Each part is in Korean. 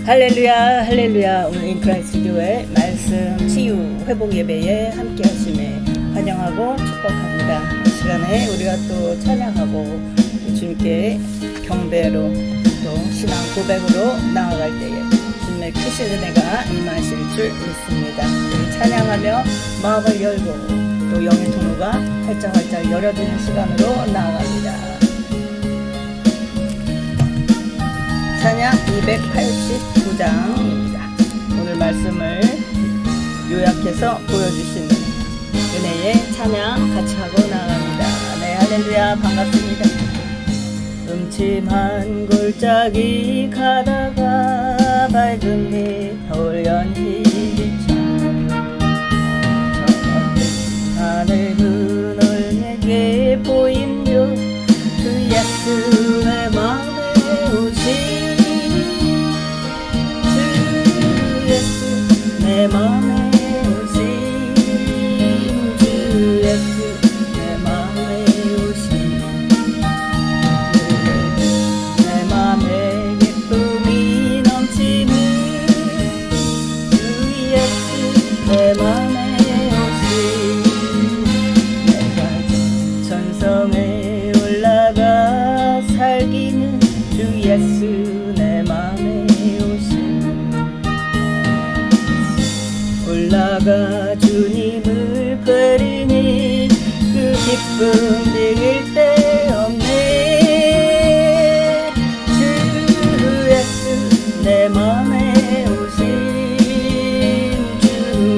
할렐루야 할렐루야. 오늘 인크라이스트 교회 말씀 치유 회복 예배에 함께 하심에 환영하고 축복합니다. 이 시간에 우리가 또 찬양하고 주님께 경배로 또 신앙 고백으로 나아갈 때에 주님의 크신 은혜가 임하실 줄 믿습니다. 우리 찬양하며 마음을 열고 또 영의 통로가 활짝활짝 열어지는 시간으로 나아갑니다. 찬양 289장입니다. 오늘 말씀을 요약해서 보여주시는 은혜의 찬양 같이 하고 나갑니다. 네, 할렐루야, 반갑습니다. 음침한 골짜기 가다가 밝은 빛 돌연히 비춰 저 하늘 문을 내게 보임요 그 예수 내 맘에 오시 내 맘에 오신 주 예수 내 맘에 오신 내 맘에 기쁨이 넘치는 주 예수 내 맘에 오신 내가 천성에 올라가 살기는 주 예수 내 맘에 올라가 주님을 버리니 그 기쁨 비길 데 없네. 주 예수 내 맘에 오신 주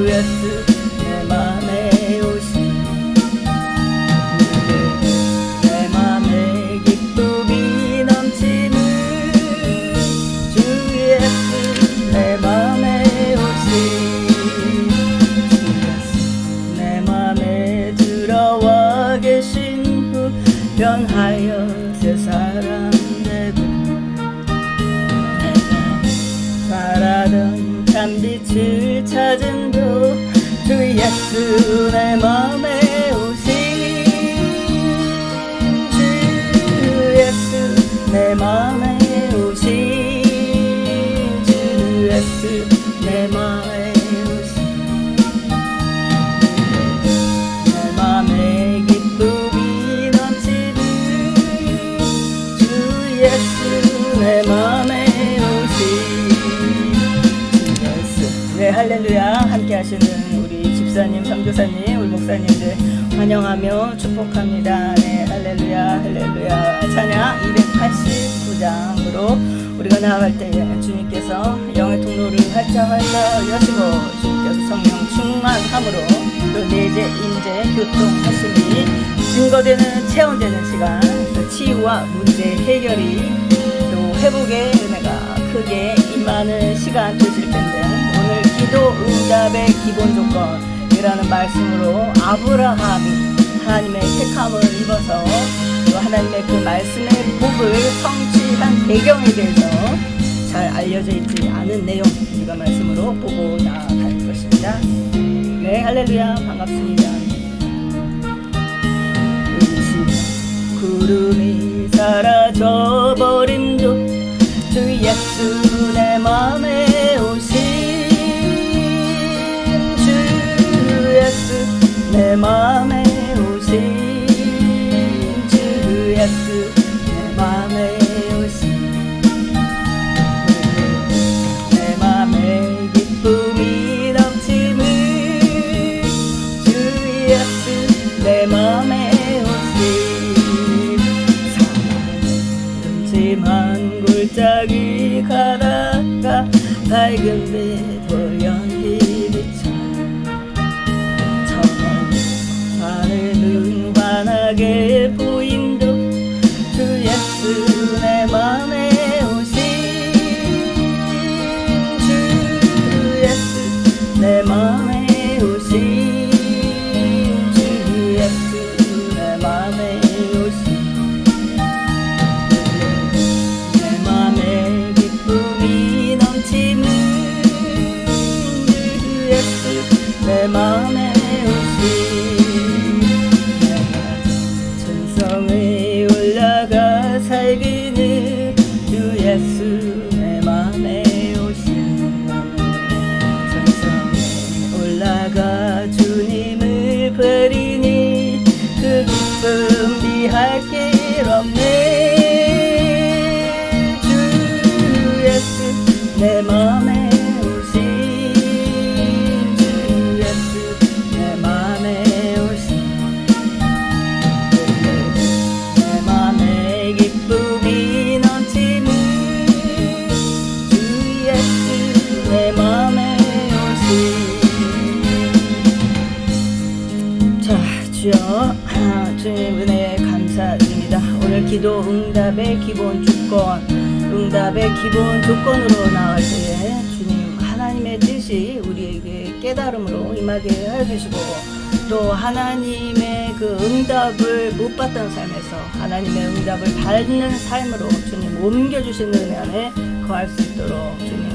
예수 내 맘에 오신 내 맘에 기쁨이 넘치는 주 예수 내 맘에 오신 계신 후 변하여 새 사람 되고 내가 바라던 참빛을 찾은 도 주 예수 내 맘에 오신 주 예수 내 맘에 오신 주 예수 내 맘에 내 맘에 오신 예수. 네, 할렐루야. 함께 하시는 우리 집사님, 선교사님, 우리 목사님들 환영하며 축복합니다. 네, 할렐루야, 할렐루야. 찬양 289장으로 우리가 나아갈 때에 주님께서 영의 통로를 활짝활짝 여시고 주님께서 성령 충만함으로 또 내재, 임재, 교통하심이 증거되는, 체험되는 시간, 또 치유와 문제 해결이 또 회복의 은혜가 크게 임하는 시간 되실 텐데, 오늘 기도 응답의 기본 조건이라는 말씀으로 아브라함이 하나님의 택함을 입어서 또 하나님의 그 말씀의 복을 성취한 배경에 대해서 잘 알려져 있지 않은 내용, 우리가 말씀으로 보고 나아갈 것입니다. 네, 할렐루야, 반갑습니다. 구름이 사라져버림도 주 예수 내 맘에 오신 주 예수 내 맘에 오신 주 예수 내 맘에 오신 내 맘에 기쁨이 넘치는 주 예수 내 맘에 음침한 골짜기 가다가 밝은 빛 돌연히 비춰 저 하늘은 환하게 보인도 주 예수 내 맘에 오신 주 예수 내 맘에 오신 주 예수 내 맘에 오신 내 맘에 기쁨이 넘치는 내 맘에 오신 주 예수 내 맘에 오신 내 맘에 기쁨이 넘치는 주 예수 내 맘에 오신 자 주여 주님 은혜에 감사드립니다. 오늘 기도 응답의 기본 조건으로 나갈 때에 주님 하나님의 뜻이 우리에게 깨달음으로 임하게 해주시고 또 하나님의 그 응답을 못 받던 삶에서 하나님의 응답을 받는 삶으로 주님 옮겨주시는 은혜 안에 거할 수 있도록 주님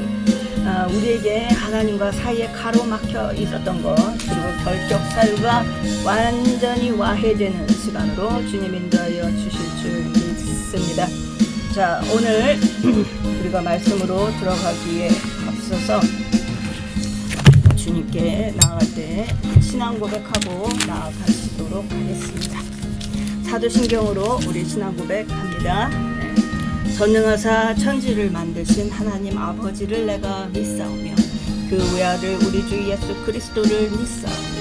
우리에게 하나님과 사이에 가로막혀 있었던 것 그리고 결격 사유가 완전히 와해되는 시간으로 주님 인도하여 주실 줄 믿습니다. 자 오늘 우리가 말씀으로 들어가기에 앞서서 주님께 나아갈 때 신앙 고백하고 나아가시도록 하겠습니다. 사도신경으로 우리 신앙 고백합니다. 전능하사 천지를 만드신 하나님 아버지를 내가 믿사오며 그 외아들 우리 주 예수 그리스도를 믿사오니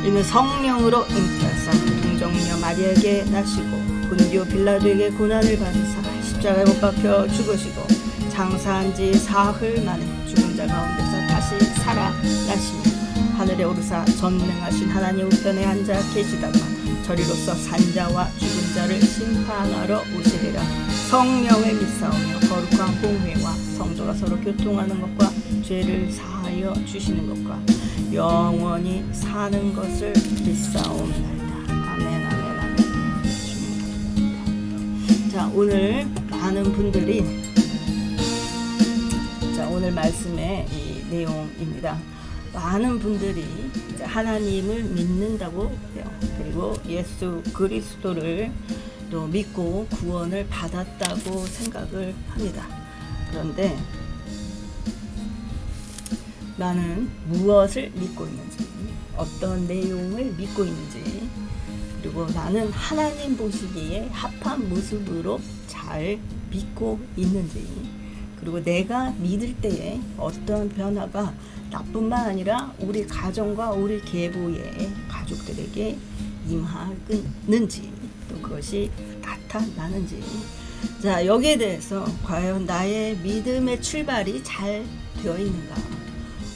이는 성령으로 잉태하사 동정녀 마리아에게 나시고 본디오 빌라도에게 고난을 받으사 십자가에 못 박혀 죽으시고 장사한 지 사흘 만에 죽은 자 가운데서 다시 살아나시며 하늘에 오르사 전능하신 하나님 우편에 앉아 계시다가 저리로서 산자와 죽은 자를 심판하러 오시리라. 성령을 믿사오며 거룩한 공회와 성도가 서로 교통하는 것과 죄를 사하여 주시는 것과 영원히 사는 것을 믿사옵나이다. 아멘 아멘 아멘. 자 오늘 많은 분들이 오늘 말씀의 이 내용입니다. 많은 분들이 이제 하나님을 믿는다고 해요. 그리고 예수 그리스도를 또 믿고 구원을 받았다고 생각을 합니다. 그런데 나는 무엇을 믿고 있는지, 어떤 내용을 믿고 있는지, 그리고 나는 하나님 보시기에 합한 모습으로 잘 믿고 있는지, 그리고 내가 믿을 때에 어떤 변화가 나뿐만 아니라 우리 가정과 우리 계보의 가족들에게 임하는지 또 그것이 나타나는지 자 여기에 대해서 과연 나의 믿음의 출발이 잘 되어 있는가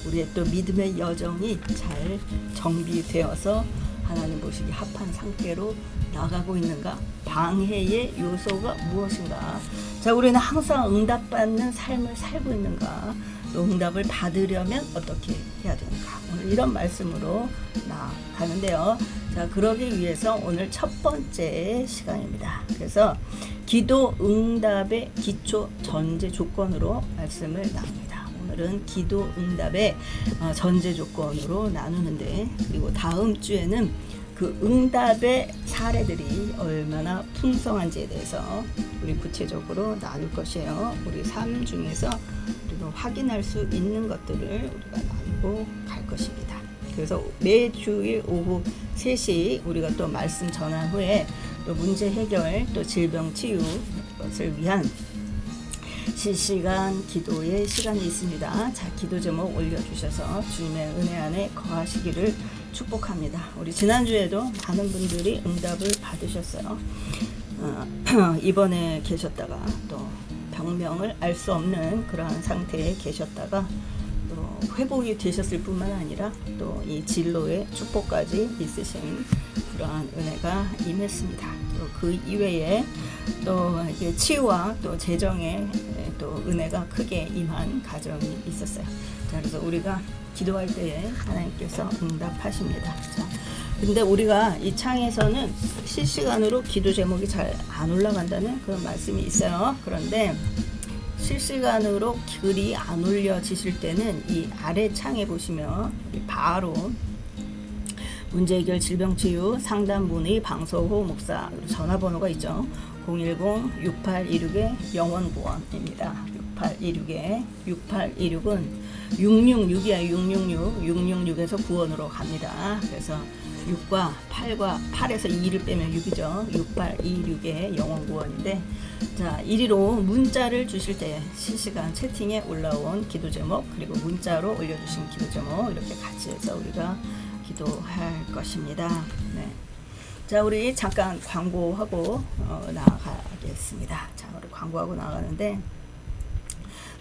우리의 또 믿음의 여정이 잘 정비되어서 하나님 보시기 합한 상태로 나가고 있는가 방해의 요소가 무엇인가 자 우리는 항상 응답받는 삶을 살고 있는가 또 응답을 받으려면 어떻게 해야 되는가 오늘 이런 말씀으로 나가는데요 자 그러기 위해서 오늘 첫 번째 시간입니다 그래서 기도 응답의 기초 전제 조건으로 말씀을 나눕니다 오늘은 기도 응답의 전제 조건으로 나누는데 그리고 다음 주에는 그 응답의 사례들이 얼마나 풍성한지에 대해서 우리 구체적으로 나눌 것이에요. 우리 삶 중에서 우리가 확인할 수 있는 것들을 우리가 나누고 갈 것입니다. 그래서 매주일 오후 3시 우리가 또 말씀 전한 후에 또 문제 해결 또 질병 치유 것을 위한 실시간 기도의 시간이 있습니다. 자, 기도 제목 올려주셔서 주님의 은혜 안에 거하시기를 축복합니다. 우리 지난주에도 많은 분들이 응답을 받으셨어요. 입원에 계셨다가 또 병명을 알 수 없는 그러한 상태에 계셨다가 또 회복이 되셨을 뿐만 아니라 또 이 진로의 축복까지 있으신 그러한 은혜가 임했습니다. 또 그 이외에 또 치유와 또 재정의 또 은혜가 크게 임한 가정이 있었어요. 자, 그래서 우리가 기도할 때에 하나님께서 응답하십니다. 자, 근데 우리가 이 창에서는 실시간으로 기도 제목이 잘 안 올라간다는 그런 말씀이 있어요. 그런데 실시간으로 글이 안 올려지실 때는 이 아래 창에 보시면 바로 문제 해결 질병치유 상담 문의 방서호 목사 전화번호가 있죠. 010-6826-영원구원입니다. 6826에 6826은 666이야. 666에서 9원으로 갑니다. 그래서 6과 8에서 2를 빼면 6이죠. 6826에 영원 9원인데, 자, 이리로 문자를 주실 때 실시간 채팅에 올라온 기도 제목, 그리고 문자로 올려주신 기도 제목, 이렇게 같이 해서 우리가 기도할 것입니다. 네. 자, 우리 잠깐 광고하고 나가겠습니다. 자, 우리 광고하고 나가는데,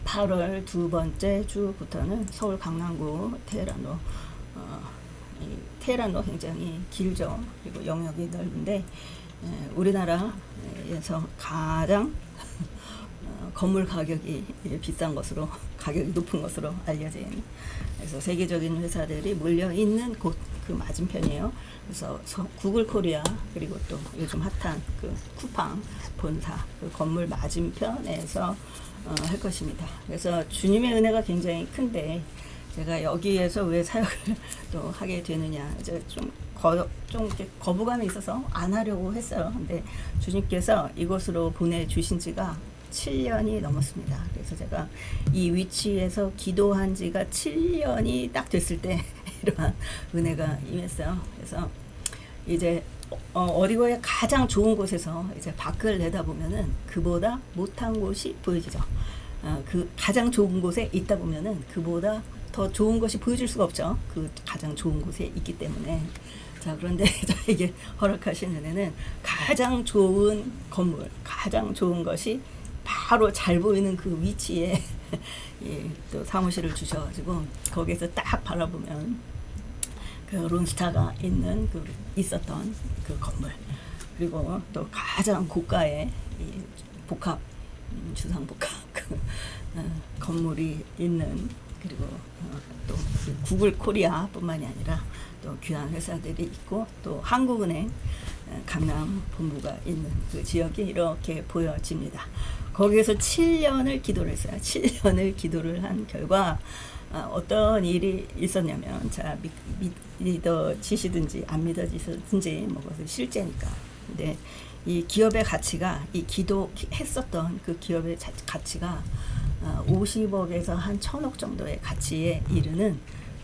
8월 두 번째 주부터는 서울 강남구 테헤란로, 이 테헤란로 굉장히 길죠. 그리고 영역이 넓은데, 우리나라에서 가장 건물 가격이 비싼 것으로, 가격이 높은 것으로 알려진, 그래서 세계적인 회사들이 몰려 있는 곳 그 맞은편이에요. 그래서 구글 코리아, 그리고 또 요즘 핫한 그 쿠팡 본사 그 건물 맞은편에서 할 것입니다. 그래서 주님의 은혜가 굉장히 큰데, 제가 여기에서 왜 사역을 또 하게 되느냐, 이제 좀 이렇게 거부감이 있어서 안 하려고 했어요. 근데 주님께서 이곳으로 보내주신 지가 7년이 넘었습니다. 그래서 제가 이 위치에서 기도한 지가 7년이 딱 됐을 때 이러한 은혜가 임했어요. 그래서 이제 어디고에 가장 좋은 곳에서 이제 밖을 내다보면은 그보다 못한 곳이 보여지죠. 그 가장 좋은 곳에 있다 보면은 그보다 더 좋은 것이 보여줄 수가 없죠. 그 가장 좋은 곳에 있기 때문에. 자, 그런데 저에게 허락하신 은혜는 가장 좋은 건물, 가장 좋은 것이 바로 잘 보이는 그 위치에 예, 또 사무실을 주셔가지고 거기에서 딱 바라보면 그 론스타가 있었던 그 건물, 그리고 또 가장 고가의 이 복합 주상복합 그 건물이 있는, 그리고 또 구글 코리아뿐만이 아니라 또 귀한 회사들이 있고, 또 한국은행 강남 본부가 있는 그 지역이 이렇게 보여집니다. 거기에서 7년을 기도를 했어요. 7년을 기도를 한 결과 어떤 일이 있었냐면, 자, 믿어지시든지 안 믿어지시든지 뭐 그것은 실제니까. 근데 이 기업의 가치가, 이 기도했었던 그 기업의 가치가 50억에서 한 1000억 정도의 가치에 이르는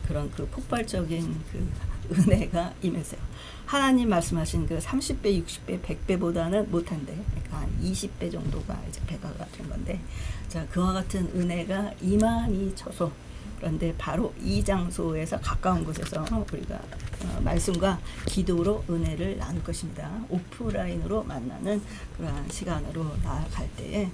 그런 그 폭발적인 그 은혜가 임했어요. 하나님 말씀하신 그 30배, 60배, 100배보다는 못한데, 그러니까 한 20배 정도가 이제 배가가 된 건데, 자, 그와 같은 은혜가 이만이 쳐서, 그런데 바로 이 장소에서 가까운 곳에서 우리가 말씀과 기도로 은혜를 나눌 것입니다. 오프라인으로 만나는 그러한 시간으로 나아갈 때에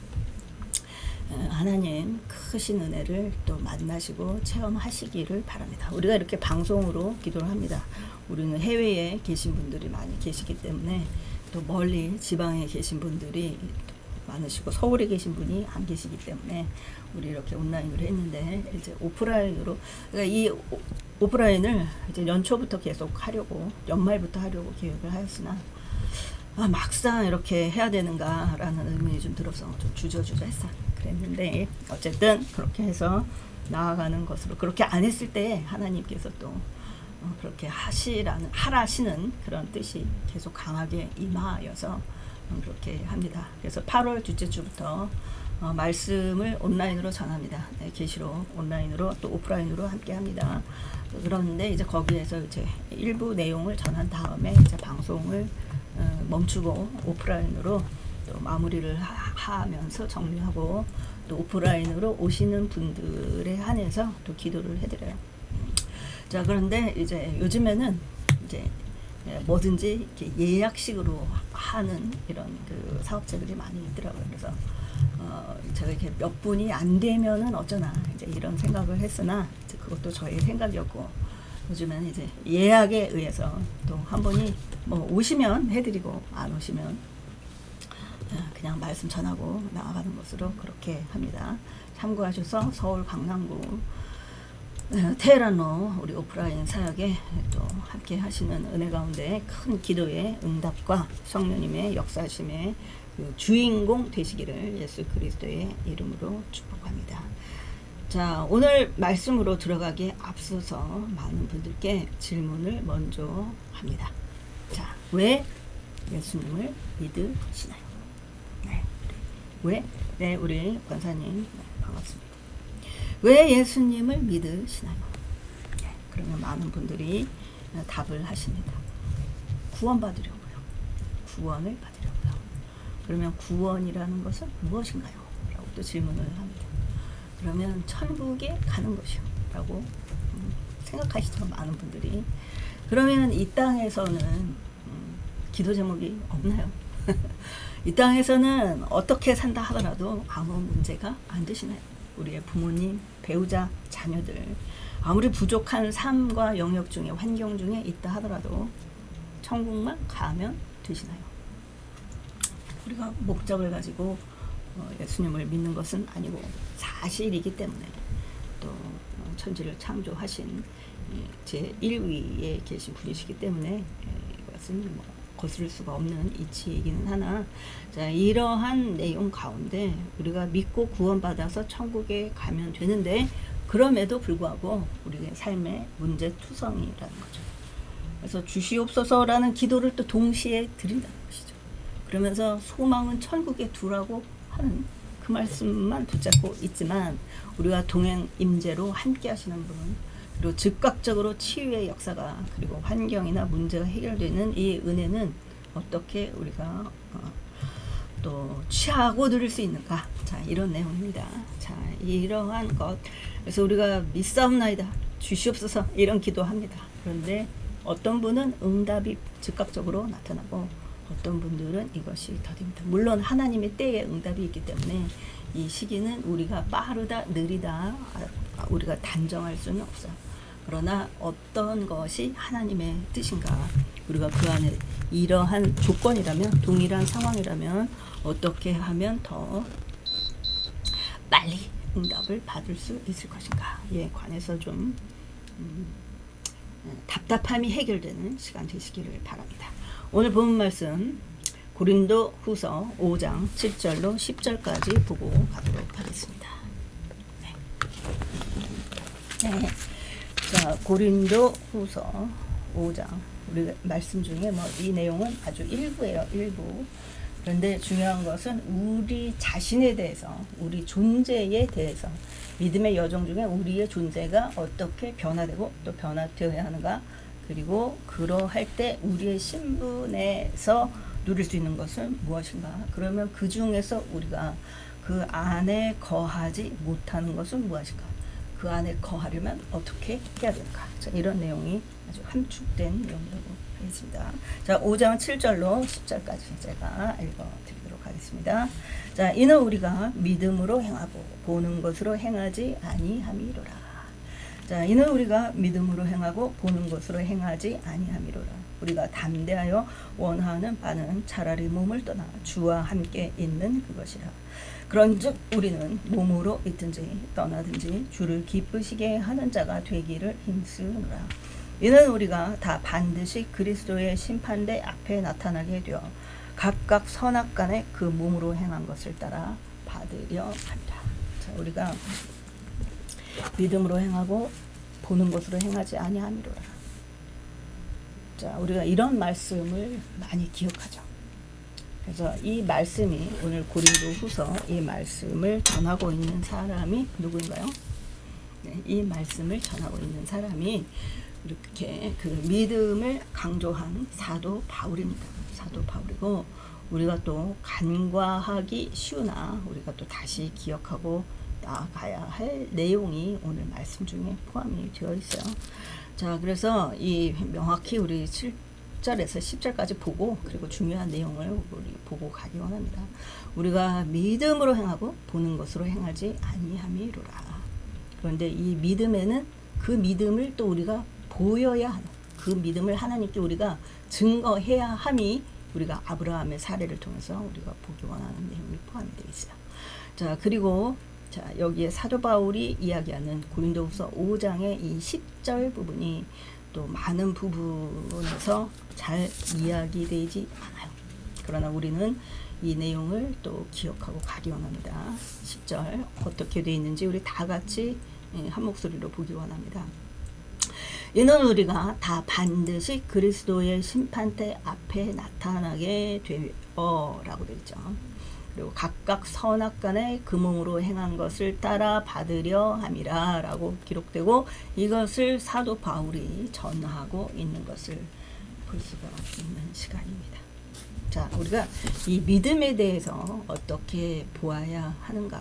하나님 크신 은혜를 또 만나시고 체험하시기를 바랍니다. 우리가 이렇게 방송으로 기도를 합니다. 우리는 해외에 계신 분들이 많이 계시기 때문에, 또 멀리 지방에 계신 분들이 많으시고 서울에 계신 분이 안 계시기 때문에 우리 이렇게 온라인으로 했는데, 이제 오프라인으로, 그러니까 이 오프라인을 이제 연초부터 계속 하려고, 연말부터 하려고 계획을 하였으나 막상 이렇게 해야 되는가라는 의문이 좀 들어서 좀 주저했어요. 그랬는데 어쨌든 그렇게 해서 나아가는 것으로, 그렇게 안 했을 때 하나님께서 또 그렇게 하라시는 그런 뜻이 계속 강하게 임하여서 그렇게 합니다. 그래서 8월 둘째 주부터 말씀을 온라인으로 전합니다. 네, 계시록 온라인으로 또 오프라인으로 함께 합니다. 그런데 이제 거기에서 이제 일부 내용을 전한 다음에 이제 방송을 멈추고 오프라인으로 또 마무리를 하면서 정리하고, 또 오프라인으로 오시는 분들에 한해서 또 기도를 해드려요. 자, 그런데 이제 요즘에는 이제 뭐든지 이렇게 예약식으로 하는 이런 그 사업자들이 많이 있더라고요. 그래서 제가 이렇게 몇 분이 안 되면은 어쩌나 이제 이런 생각을 했으나, 이제 그것도 저의 생각이었고, 요즘에는 이제 예약에 의해서 또 한 분이 뭐 오시면 해드리고 안 오시면 그냥 말씀 전하고 나아가는 것으로 그렇게 합니다. 참고하셔서 서울 강남구 테헤란로 우리 오프라인 사역에 또 함께 하시는 은혜 가운데 큰 기도의 응답과 성령님의 역사하심의 그 주인공 되시기를 예수 그리스도의 이름으로 축복합니다. 자, 오늘 말씀으로 들어가기에 앞서서 많은 분들께 질문을 먼저 합니다. 자, 왜 예수님을 믿으시나요? 네. 왜? 네, 우리 권사님 반갑습니다. 왜 예수님을 믿으시나요? 네, 그러면 많은 분들이 답을 하십니다. 구원받으려고요. 구원을 받으려고요. 그러면 구원이라는 것은 무엇인가요? 라고 또 질문을 합니다. 그러면 천국에 가는 것이요 라고 생각하시죠, 많은 분들이. 그러면 이 땅에서는 기도 제목이 없나요? 이 땅에서는 어떻게 산다 하더라도 아무 문제가 안 되시나요? 우리의 부모님, 배우자, 자녀들 아무리 부족한 삶과 영역 중에, 환경 중에 있다 하더라도 천국만 가면 되시나요? 우리가 목적을 가지고 예수님을 믿는 것은 아니고 사실이기 때문에, 또 천지를 창조하신 제1위에 계신 분이시기 때문에 이것은 뭐 거스를 수가 없는 이치이기는 하나, 자, 이러한 내용 가운데 우리가 믿고 구원받아서 천국에 가면 되는데, 그럼에도 불구하고 우리의 삶의 문제투성이라는 거죠. 그래서 주시옵소서라는 기도를 또 동시에 드린다는 것이죠. 그러면서 소망은 천국에 두라고 하는 그 말씀만 붙잡고 있지만, 우리가 동행 임재로 함께 하시는 분, 그리고 즉각적으로 치유의 역사가, 그리고 환경이나 문제가 해결되는 이 은혜는 어떻게 우리가 또 취하고 누릴 수 있는가? 자, 이런 내용입니다. 자, 이러한 것, 그래서 우리가 믿사옵나이다 주시옵소서 이런 기도합니다. 그런데 어떤 분은 응답이 즉각적으로 나타나고, 어떤 분들은 이것이 더딥니다. 물론 하나님의 때에 응답이 있기 때문에 이 시기는 우리가 빠르다 느리다 우리가 단정할 수는 없어요. 그러나 어떤 것이 하나님의 뜻인가, 우리가 그 안에 이러한 조건이라면, 동일한 상황이라면 어떻게 하면 더 빨리 응답을 받을 수 있을 것인가에 관해서 좀 답답함이 해결되는 시간 되시기를 바랍니다. 오늘 본 말씀 고린도 후서 5장 7절로 10절까지 보고 가도록 하겠습니다. 네. 자, 고린도 후서 5장, 우리 말씀 중에 뭐 이 내용은 아주 일부예요, 일부. 그런데 중요한 것은 우리 자신에 대해서, 우리 존재에 대해서, 믿음의 여정 중에 우리의 존재가 어떻게 변화되고 또 변화되어야 하는가, 그리고 그러할 때 우리의 신분에서 누릴 수 있는 것은 무엇인가, 그러면 그 중에서 우리가 그 안에 거하지 못하는 것은 무엇인가, 그 안에 거하려면 어떻게 해야 되는가. 자, 이런 내용이 아주 함축된 내용이라고 하겠습니다. 자, 5장 7절로 10절까지 제가 읽어드리도록 하겠습니다. 자, 이는 우리가 믿음으로 행하고 보는 것으로 행하지 아니함이로라. 자, 이는 우리가 믿음으로 행하고 보는 것으로 행하지 아니함이로라. 우리가 담대하여 원하는 바는 차라리 몸을 떠나 주와 함께 있는 그것이라. 그런즉 우리는 몸으로 있든지 떠나든지 주를 기쁘시게 하는 자가 되기를 힘쓰노라. 이는 우리가 다 반드시 그리스도의 심판대 앞에 나타나게 되어 각각 선악간에 그 몸으로 행한 것을 따라 받으려 한다. 자, 우리가 믿음으로 행하고 보는 것으로 행하지 아니함이로라. 자, 우리가 이런 말씀을 많이 기억하죠. 그래서 이 말씀이, 오늘 고린도 후서 이 말씀을 전하고 있는 사람이 누구인가요? 네, 이 말씀을 전하고 있는 사람이 이렇게 그 믿음을 강조한 사도 바울입니다. 사도 바울이고, 우리가 또 간과하기 쉬우나 우리가 또 다시 기억하고 나아가야 할 내용이 오늘 말씀 중에 포함이 되어 있어요. 자, 그래서 이 명확히 우리 7절에서 10절까지 보고, 그리고 중요한 내용을 우리 보고 가기 원합니다. 우리가 믿음으로 행하고 보는 것으로 행하지 아니함이로라. 그런데 이 믿음에는 그 믿음을 또 우리가 보여야 하는, 그 믿음을 하나님께 우리가 증거해야 함이 우리가 아브라함의 사례를 통해서 우리가 보기 원하는 내용이 포함이 되어 있어요. 자, 그리고 자, 여기에 사도 바울이 이야기하는 고린도후서 5장의 이 10절 부분이 또 많은 부분에서 잘 이야기되지 않아요. 그러나 우리는 이 내용을 또 기억하고 가기 원합니다. 10절 어떻게 되어 있는지 우리 다 같이 한 목소리로 보기 원합니다. 이는 우리가 다 반드시 그리스도의 심판대 앞에 나타나게 되어라고 되어 있죠. 그리고 각각 선악간에 그 몸으로 행한 것을 따라 받으려 함이라 라고 기록되고, 이것을 사도 바울이 전하고 있는 것을 볼 수가 있는 시간입니다. 자, 우리가 이 믿음에 대해서 어떻게 보아야 하는가,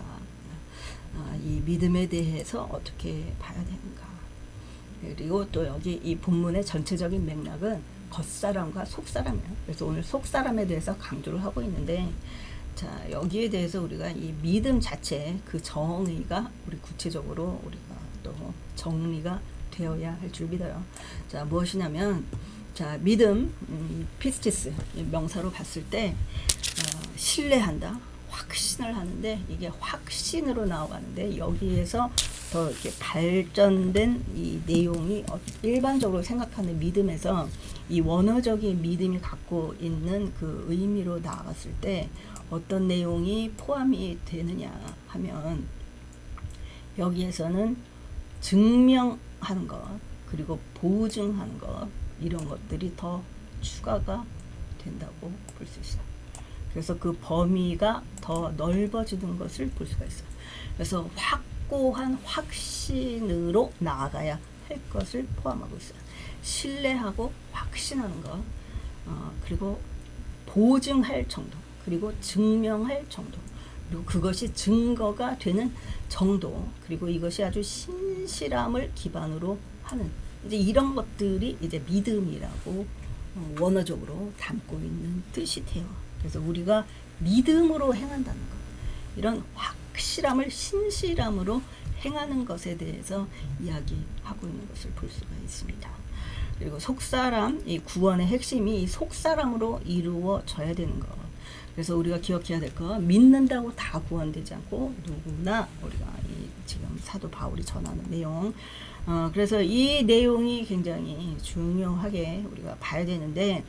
이 믿음에 대해서 어떻게 봐야 되는가, 그리고 또 여기 이 본문의 전체적인 맥락은 겉사람과 속사람이에요. 그래서 오늘 속사람에 대해서 강조를 하고 있는데, 자, 여기에 대해서 우리가 이 믿음 자체 그 정의가 우리 구체적으로 우리가 또 정리가 되어야 할 줄 믿어요. 자, 무엇이냐면, 자, 믿음, 피스티스 명사로 봤을 때 신뢰한다, 확신을 하는데, 이게 확신으로 나와가는데, 여기에서 더 이렇게 발전된 이 내용이 일반적으로 생각하는 믿음에서 이 원어적인 믿음이 갖고 있는 그 의미로 나아갔을 때 어떤 내용이 포함이 되느냐 하면, 여기에서는 증명하는 것, 그리고 보증하는 것, 이런 것들이 더 추가가 된다고 볼 수 있어요. 그래서 그 범위가 더 넓어지는 것을 볼 수가 있어요. 그래서 확고한 확신으로 나아가야 할 것을 포함하고 있어요. 신뢰하고 확신하는 것, 그리고 보증할 정도, 그리고 증명할 정도, 그리고 그것이 증거가 되는 정도, 그리고 이것이 아주 신실함을 기반으로 하는, 이제 이런 것들이 이제 믿음이라고 원어적으로 담고 있는 뜻이 돼요. 그래서 우리가 믿음으로 행한다는 것, 이런 확실함을 신실함으로 행하는 것에 대해서 이야기하고 있는 것을 볼 수가 있습니다. 그리고 속사람, 이 구원의 핵심이 이 속사람으로 이루어져야 되는 것. 그래서 우리가 기억해야 될 거, 믿는다고 다 구원되지 않고 누구나 우리가 이 지금 사도 바울이 전하는 내용, 그래서 이 내용이 굉장히 중요하게 우리가 봐야 되는데,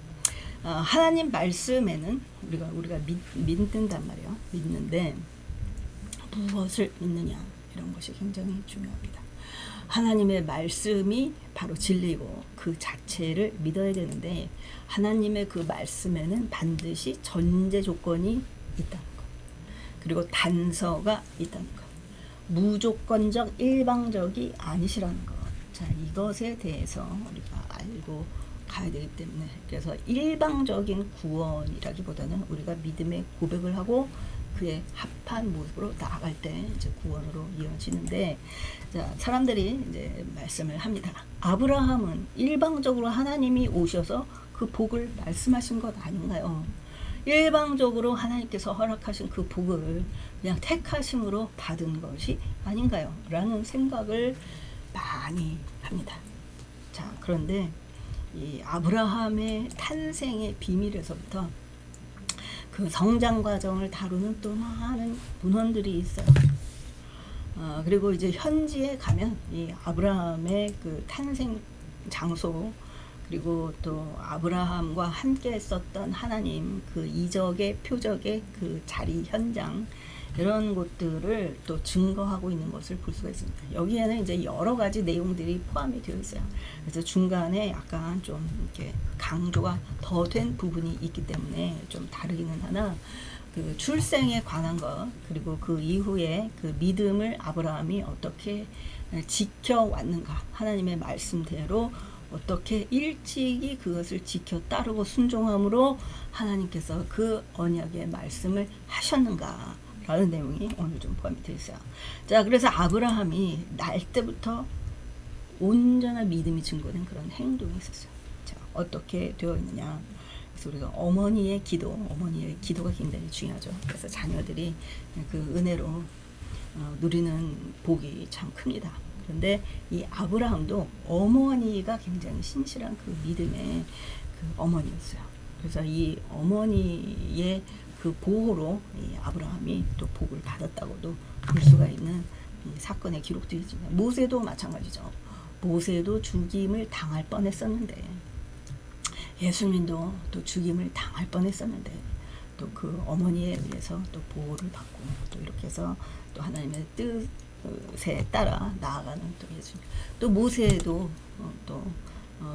하나님 말씀에는 우리가 믿는단 말이에요. 믿는데 무엇을 믿느냐, 이런 것이 굉장히 중요합니다. 하나님의 말씀이 바로 진리고 그 자체를 믿어야 되는데, 하나님의 그 말씀에는 반드시 전제 조건이 있다는 것, 그리고 단서가 있다는 것, 무조건적 일방적이 아니시라는 것. 자, 이것에 대해서 우리가 알고 가야 되기 때문에, 그래서 일방적인 구원이라기보다는 우리가 믿음의 고백을 하고 그에 합한 모습으로 나아갈 때 이제 구원으로 이어지는데, 자, 사람들이 이제 말씀을 합니다. 아브라함은 일방적으로 하나님이 오셔서 그 복을 말씀하신 것 아닌가요? 일방적으로 하나님께서 허락하신 그 복을 그냥 택하심으로 받은 것이 아닌가요? 라는 생각을 많이 합니다. 자, 그런데 이 아브라함의 탄생의 비밀에서부터 그 성장 과정을 다루는 또 많은 문헌들이 있어요. 그리고 이제 현지에 가면 이 아브라함의 그 탄생 장소, 그리고 또 아브라함과 함께 했었던 하나님 그 이적의 표적의 그 자리 현장, 이런 것들을 또 증거하고 있는 것을 볼 수가 있습니다. 여기에는 이제 여러 가지 내용들이 포함이 되어 있어요. 그래서 중간에 약간 좀 이렇게 강조가 더 된 부분이 있기 때문에 좀 다르기는 하나, 그 출생에 관한 것, 그리고 그 이후에 그 믿음을 아브라함이 어떻게 지켜왔는가, 하나님의 말씀대로 어떻게 일찍이 그것을 지켜 따르고 순종함으로 하나님께서 그 언약의 말씀을 하셨는가 라는 내용이 오늘 좀 포함이 되어 있어요. 자, 그래서 아브라함이 날 때부터 온전한 믿음이 증거된 그런 행동이 있었어요. 자, 어떻게 되어 있느냐, 그래서 우리가 어머니의 기도가 굉장히 중요하죠. 그래서 자녀들이 그 은혜로 누리는 복이 참 큽니다. 그런데 이 아브라함도 어머니가 굉장히 신실한 그 믿음의 그 어머니였어요. 그래서 이 어머니의 그 보호로 이 아브라함이 또 복을 받았다고도 볼 수가 있는 이 사건의 기록도 있지만, 모세도 마찬가지죠. 모세도 죽임을 당할 뻔했었는데, 예수님도 또 죽임을 당할 뻔했었는데, 또 그 어머니에 의해서 또 보호를 받고, 또 이렇게 해서 또 하나님의 뜻에 따라 나아가는 또 예수님, 또 모세도 또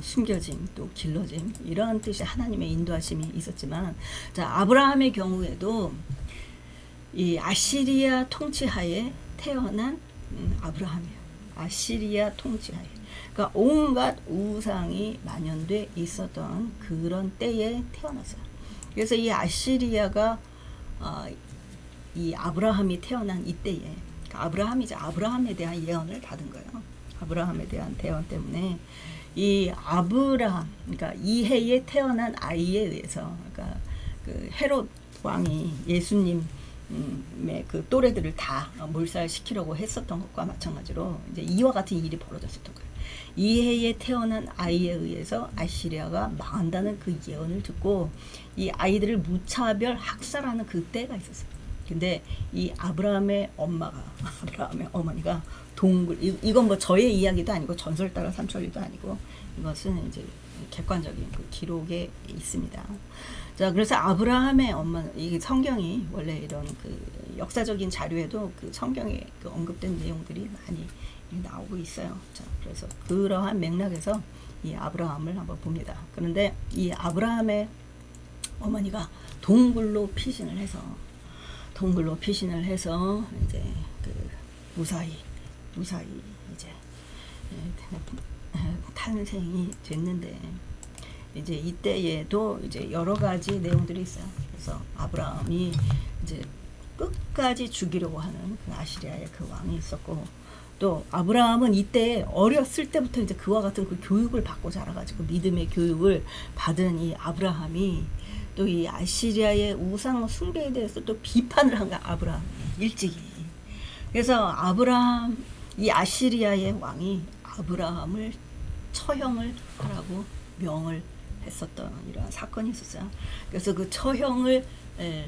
숨겨짐, 또 길러짐, 이러한 뜻이 하나님의 인도하심이 있었지만, 자, 아브라함의 경우에도 이 아시리아 통치하에 태어난 아브라함이에요. 아시리아 통치하에. 그러니까 온갖 우상이 만연돼 있었던 그런 때에 태어났어요. 그래서 이 아시리아가 이 아브라함이 태어난 이때에, 그러니까 아브라함이죠. 아브라함에 대한 예언을 받은 거예요. 아브라함에 대한 예언 때문에 이 아브라함, 그러니까 이 해에 태어난 아이에 의해서, 그러니까 그 헤롯 왕이 예수님의 그 또래들을 다 몰살시키려고 했었던 것과 마찬가지로 이제 이와 같은 일이 벌어졌었던 거예요. 이 해에 태어난 아이에 의해서 아시리아가 망한다는 그 예언을 듣고 이 아이들을 무차별 학살하는 그 때가 있었어요. 근데 이 아브라함의 엄마가, 아브라함의 어머니가 이건 뭐 저의 이야기도 아니고 전설 따라 삼천리도 아니고 이것은 이제 객관적인 그 기록에 있습니다. 자, 그래서 아브라함의 엄마, 이 성경이 원래 이런 그 역사적인 자료에도 그 성경에 그 언급된 내용들이 많이 나오고 있어요. 자, 그래서 그러한 맥락에서 이 아브라함을 한번 봅니다. 그런데 이 아브라함의 어머니가 동굴로 피신을 해서 이제 그 무사히 이제 탄생이 됐는데, 이제 이때에도 이제 여러 가지 내용들이 있어요. 그래서 아브라함이 이제 끝까지 죽이려고 하는 그 아시리아의 그 왕이 있었고, 또 아브라함은 이때 어렸을 때부터 이제 그와 같은 그 교육을 받고 자라가지고 믿음의 교육을 받은 이 아브라함이 또 이 아시리아의 우상 숭배에 대해서 또 비판을 한 거야, 아브라함이 일찍이. 그래서 이 아시리아의 왕이 아브라함을 처형을 하라고 명을 했었던 이러한 사건이 있었어요. 그래서 그 처형을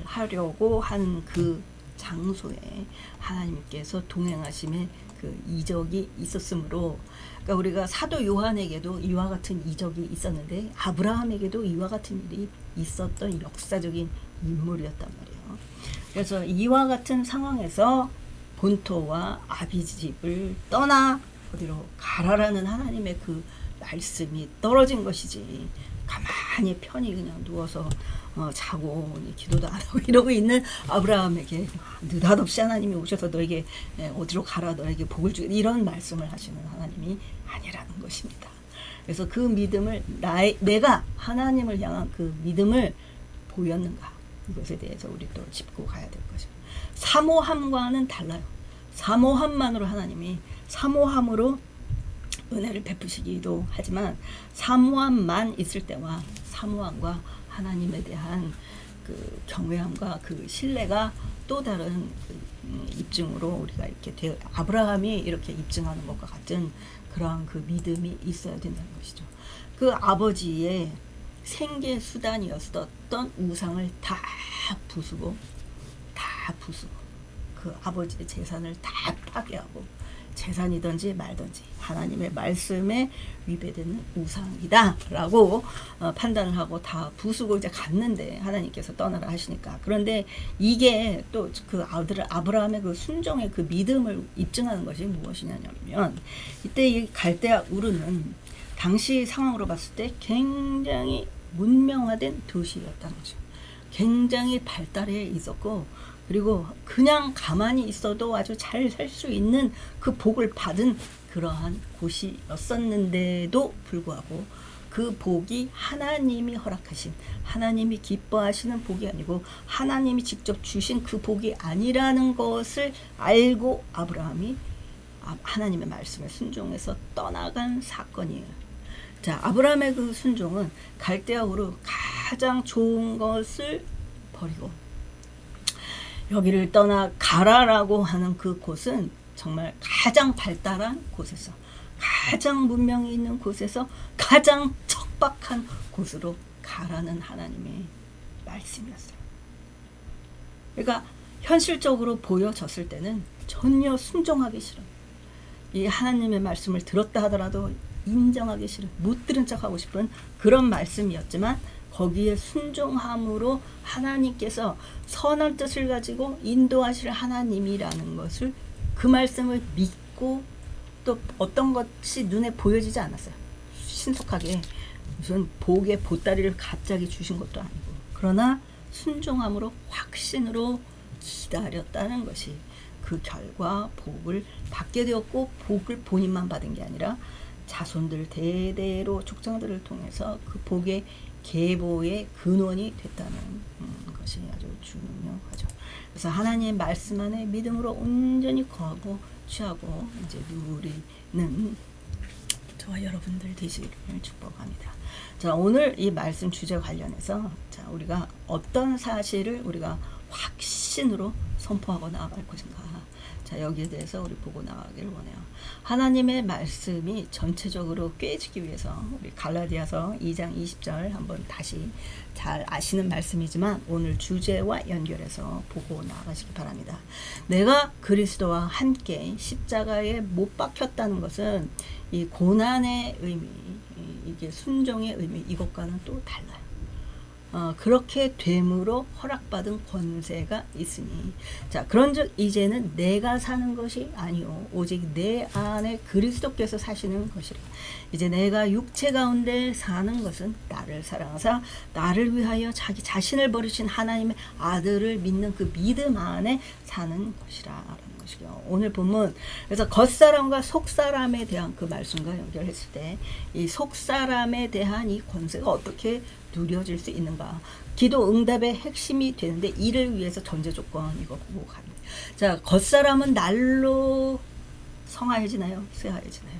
하려고 한 그 장소에 하나님께서 동행하심의 그 이적이 있었으므로, 그러니까 우리가 사도 요한에게도 이와 같은 이적이 있었는데 아브라함에게도 이와 같은 일이 있었던 역사적인 인물이었단 말이에요. 그래서 이와 같은 상황에서 본토와 아비집을 떠나 어디로 가라라는 하나님의 그 말씀이 떨어진 것이지, 가만히 편히 그냥 누워서 자고 기도도 안 하고 이러고 있는 아브라함에게 느닷없이 하나님이 오셔서 너에게 어디로 가라, 너에게 복을 주겠다, 이런 말씀을 하시는 하나님이 아니라는 것입니다. 그래서 그 믿음을 내가 하나님을 향한 그 믿음을 보였는가, 이것에 대해서 우리 또 짚고 가야 될 것입니다. 사모함과는 달라요. 사모함만으로 하나님이 사모함으로 은혜를 베푸시기도 하지만, 사모함만 있을 때와 사모함과 하나님에 대한 그 경외함과 그 신뢰가 또 다른 그 입증으로 우리가 이렇게 아브라함이 이렇게 입증하는 것과 같은 그러한 그 믿음이 있어야 된다는 것이죠. 그 아버지의 생계 수단이었던 우상을 다 부수고 그 아버지의 재산을 다 파괴하고, 재산이든지 말든지 하나님의 말씀에 위배되는 우상이다 라고 판단을 하고 다 부수고 이제 갔는데, 하나님께서 떠나라 하시니까. 그런데 이게 또 그 아브라함의 그 순종의 그 믿음을 입증하는 것이 무엇이냐면, 이때 이 갈대아 우르는 당시 상황으로 봤을 때 굉장히 문명화된 도시였다는 거죠. 굉장히 발달해 있었고, 그리고 그냥 가만히 있어도 아주 잘 살 수 있는 그 복을 받은 그러한 곳이었었는데도 불구하고, 그 복이 하나님이 허락하신, 하나님이 기뻐하시는 복이 아니고 하나님이 직접 주신 그 복이 아니라는 것을 알고 아브라함이 하나님의 말씀에 순종해서 떠나간 사건이에요. 자, 아브라함의 그 순종은 갈대아우르 가장 좋은 것을 버리고 여기를 떠나 가라라고 하는 그 곳은 정말 가장 발달한 곳에서, 가장 문명이 있는 곳에서 가장 척박한 곳으로 가라는 하나님의 말씀이었어요. 그러니까 현실적으로 보여졌을 때는 전혀 순종하기 싫어. 이 하나님의 말씀을 들었다 하더라도 인정하기 싫은, 못 들은 척하고 싶은 그런 말씀이었지만, 거기에 순종함으로 하나님께서 선한 뜻을 가지고 인도하실 하나님이라는 것을, 그 말씀을 믿고, 또 어떤 것이 눈에 보여지지 않았어요. 신속하게 무슨 복의 보따리를 갑자기 주신 것도 아니고, 그러나 순종함으로 확신으로 기다렸다는 것이 그 결과 복을 받게 되었고, 복을 본인만 받은 게 아니라 자손들 대대로 족장들을 통해서 그 복의 계보의 근원이 됐다는 것이 아주 중요하죠. 그래서 하나님의 말씀 안에 믿음으로 온전히 거하고 취하고 이제 누리는 저와 여러분들 되시기를 축복합니다. 자, 오늘 이 말씀 주제 관련해서 자, 우리가 어떤 사실을 우리가 확신으로 선포하고 나아갈 것인가. 자, 여기에 대해서 우리 보고 나가기를 원해요. 하나님의 말씀이 전체적으로 꿰지기 위해서 우리 갈라디아서 2장 20절 한번 다시 잘 아시는 말씀이지만 오늘 주제와 연결해서 보고 나가시기 바랍니다. 내가 그리스도와 함께 십자가에 못 박혔다는 것은 이 고난의 의미, 이게 순종의 의미, 이것과는 또 달라요. 그렇게 됨으로 허락받은 권세가 있으니, 자, 그런즉 이제는 내가 사는 것이 아니요 오직 내 안에 그리스도께서 사시는 것이라. 이제 내가 육체 가운데 사는 것은 나를 사랑하사 나를 위하여 자기 자신을 버리신 하나님의 아들을 믿는 그 믿음 안에 사는 것이라. 오늘 본문, 그래서 겉사람과 속사람에 대한 그 말씀과 연결했을 때 이 속사람에 대한 이 권세가 어떻게 누려질 수 있는가, 기도 응답의 핵심이 되는데 이를 위해서 전제 조건 이거 보고 갑니다. 자, 겉사람은 날로 성하여지나요? 쇠하여지나요?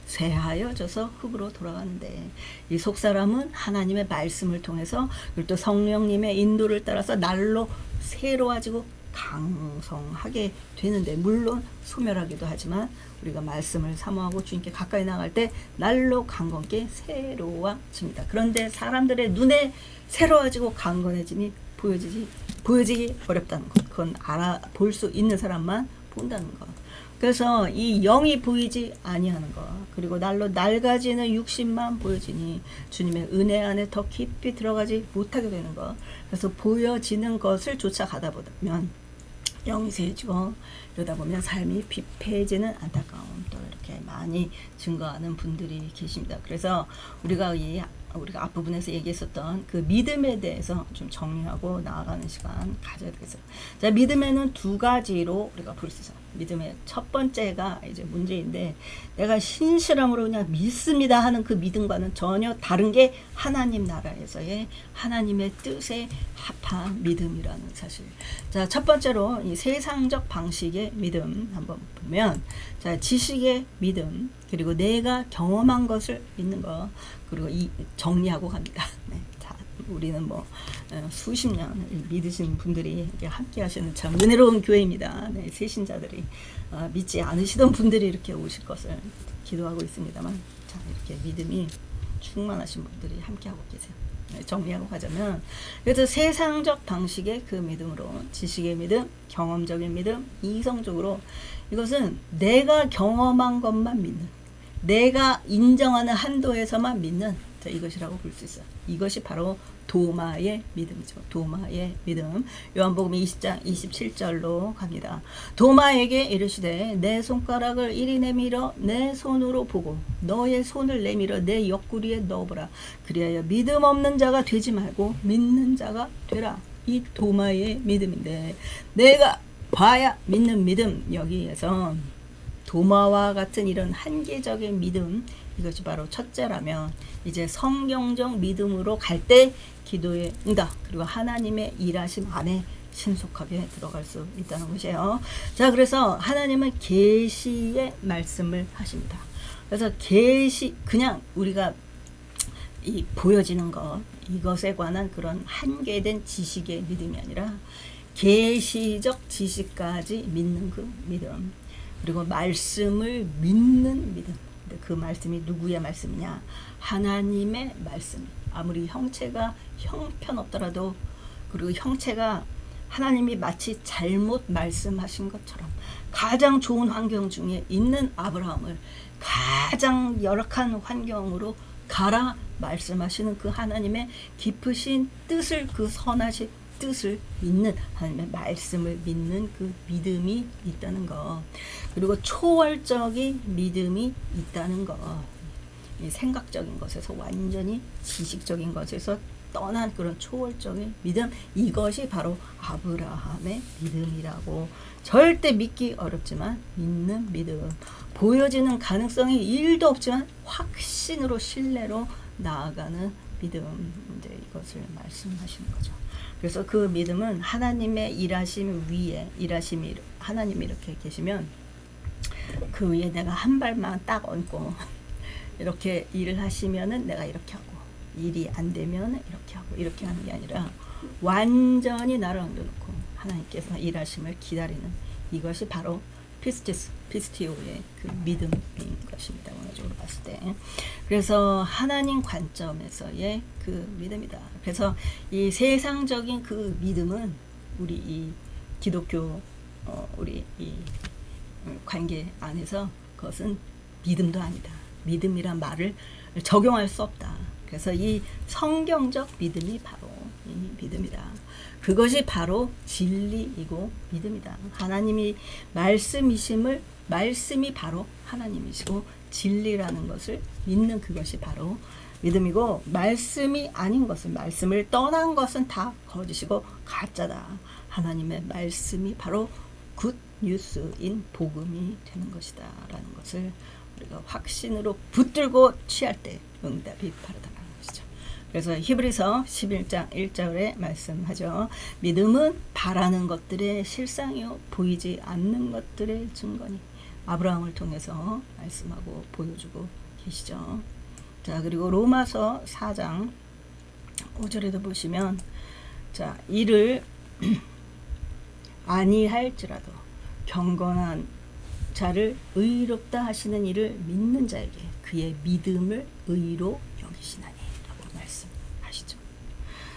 쇠하여져서 흙으로 돌아가는데, 이 속사람은 하나님의 말씀을 통해서 그리고 또 성령님의 인도를 따라서 날로 새로워지고 강성하게 되는데, 물론 소멸하기도 하지만 우리가 말씀을 사모하고 주님께 가까이 나갈 때 날로 강건케 새로워집니다. 그런데 사람들의 눈에 새로워지고 강건해짐이 보여지기 어렵다는 것, 그건 알아볼 수 있는 사람만 본다는 것. 그래서 이 영이 보이지 아니하는 것, 그리고 날로 낡아지는 육신만 보여지니 주님의 은혜 안에 더 깊이 들어가지 못하게 되는 것. 그래서 보여지는 것을 쫓아가다 보면 영이 세지고, 이러다 보면 삶이 비폐해지는 안타까움 또 이렇게 많이 증거하는 분들이 계십니다. 그래서 우리가 앞부분에서 얘기했었던 그 믿음에 대해서 좀 정리하고 나아가는 시간 가져야 되겠어요. 자, 믿음에는 두 가지로 우리가 볼 수 있어요. 믿음의 첫 번째가 이제 문제인데, 내가 신실함으로 그냥 믿습니다 하는 그 믿음과는 전혀 다른 게 하나님 나라에서의 하나님의 뜻에 합한 믿음이라는 사실. 자, 첫 번째로 이 세상적 방식의 믿음 한번 보면, 자, 지식의 믿음, 그리고 내가 경험한 것을 믿는 거, 그리고 이 정리하고 갑니다. 네. 우리는 수십 년 믿으신 분들이 함께 하시는 참 은혜로운 교회입니다. 네, 새신자들이 믿지 않으시던 분들이 이렇게 오실 것을 기도하고 있습니다만, 자, 이렇게 믿음이 충만하신 분들이 함께 하고 계세요. 네, 정리하고 가자면, 그래서 세상적 방식의 그 믿음으로 지식의 믿음, 경험적인 믿음, 이성적으로, 이것은 내가 경험한 것만 믿는, 내가 인정하는 한도에서만 믿는, 자, 이것이라고 볼 수 있어요. 이것이 바로 도마의 믿음이죠. 도마의 믿음. 요한복음 20장 27절로 갑니다. 도마에게 이르시되 내 손가락을 이리 내밀어 내 손으로 보고 너의 손을 내밀어 내 옆구리에 넣어보라. 그리하여 믿음 없는 자가 되지 말고 믿는 자가 되라. 이 도마의 믿음인데, 내가 봐야 믿는 믿음, 여기에서 도마와 같은 이런 한계적인 믿음, 이것이 바로 첫째라면, 이제 성경적 믿음으로 갈 때 기도의 응답, 그리고 하나님의 일하심 안에 신속하게 들어갈 수 있다는 것이에요. 자, 그래서 하나님은 계시의 말씀을 하십니다. 그래서 계시, 그냥 우리가 이 보여지는 것, 이것에 관한 그런 한계된 지식의 믿음이 아니라 계시적 지식까지 믿는 그 믿음, 그리고 말씀을 믿는 믿음. 그 말씀이 누구의 말씀이냐? 하나님의 말씀. 아무리 형체가 형편없더라도, 그리고 형체가 하나님이 마치 잘못 말씀하신 것처럼 가장 좋은 환경 중에 있는 아브라함을 가장 열악한 환경으로 가라 말씀하시는 그 하나님의 깊으신 뜻을, 그 선하신 뜻을 믿는, 하나님의 말씀을 믿는 그 믿음이 있다는 것, 그리고 초월적인 믿음이 있다는 것, 이 생각적인 것에서 완전히 지식적인 것에서 떠난 그런 초월적인 믿음, 이것이 바로 아브라함의 믿음이라고. 절대 믿기 어렵지만 믿는 믿음, 보여지는 가능성이 1도 없지만 확신으로 신뢰로 나아가는 믿음, 이제 이것을 말씀하시는 거죠. 그래서 그 믿음은 하나님의 일하심 위에, 일하심이 하나님이 이렇게 계시면 그 위에 내가 한 발만 딱 얹고 이렇게 일을 하시면은 내가 이렇게 하고, 일이 안 되면 이렇게 하고, 이렇게 하는 게 아니라 완전히 나를 얹어놓고 하나님께서 일하심을 기다리는, 이것이 바로 피스티오의 그 믿음인 것입니다. 원어적으로 봤을 때. 그래서 하나님 관점에서의 그 믿음이다. 그래서 이 세상적인 그 믿음은 우리 이 기독교 우리 이 관계 안에서 그것은 믿음도 아니다. 믿음이란 말을 적용할 수 없다. 그래서 이 성경적 믿음이 바로 이 믿음이다. 그것이 바로 진리이고 믿음이다. 하나님이 말씀이심을, 말씀이 바로 하나님이시고 진리라는 것을 믿는 그것이 바로 믿음이고, 말씀이 아닌 것은, 말씀을 떠난 것은 다 거짓이고 가짜다. 하나님의 말씀이 바로 굿 뉴스인 복음이 되는 것이다 라는 것을 우리가 확신으로 붙들고 취할 때 응답이 바르다라는 것이죠. 그래서 히브리서 11장 1절에 말씀하죠. 믿음은 바라는 것들의 실상이요 보이지 않는 것들의 증거니. 아브라함을 통해서 말씀하고 보여주고 계시죠. 자, 그리고 로마서 4장 5절에도 보시면, 자, 이를 아니할지라도 경건한 자를 의롭다 하시는 이를 믿는 자에게 그의 믿음을 의로 여기시나니 라고 말씀하시죠.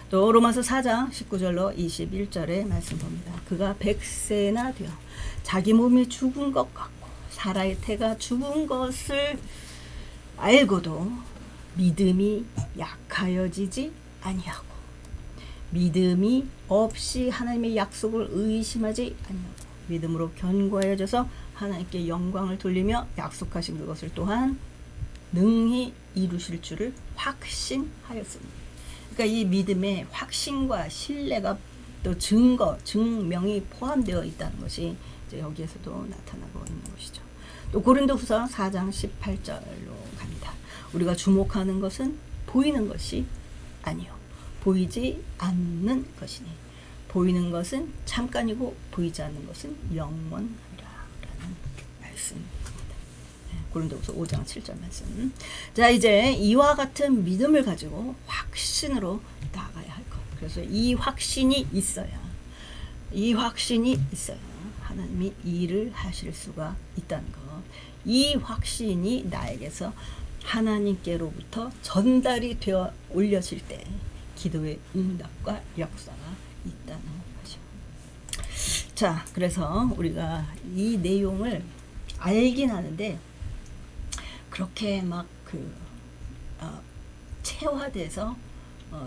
또 로마서 4장 19절로 21절의 말씀 봅니다. 그가 100세나 되어 자기 몸이 죽은 것 같고 사라의 태가 죽은 것을 알고도 믿음이 약하여지지 아니하고 믿음이 없이 하나님의 약속을 의심하지 아니하고 믿음으로 견고해져서 하나님께 영광을 돌리며 약속하신 그것을 또한 능히 이루실 줄을 확신하였으니. 그러니까 이 믿음에 확신과 신뢰가 또 증거, 증명이 포함되어 있다는 것이 이제 여기에서도 나타나고 있는 것이죠. 또 고린도후서 4장 18절로 갑니다. 우리가 주목하는 것은 보이는 것이 아니요 보이지 않는 것이니 보이는 것은 잠깐이고 보이지 않는 것은 영원하리라 라는 말씀입니다. 고린도후서 5장 7절 말씀. 자, 이제 이와 같은 믿음을 가지고 확신으로 나아가야 할 것. 그래서 이 확신이 있어야 하나님이 일을 하실 수가 있다는 것. 이 확신이 나에게서 하나님께로부터 전달이 되어 올려질 때 기도의 응답과 역사가 있다는 거죠. 자, 그래서 우리가 이 내용을 알긴 하는데 그렇게 막 체화돼서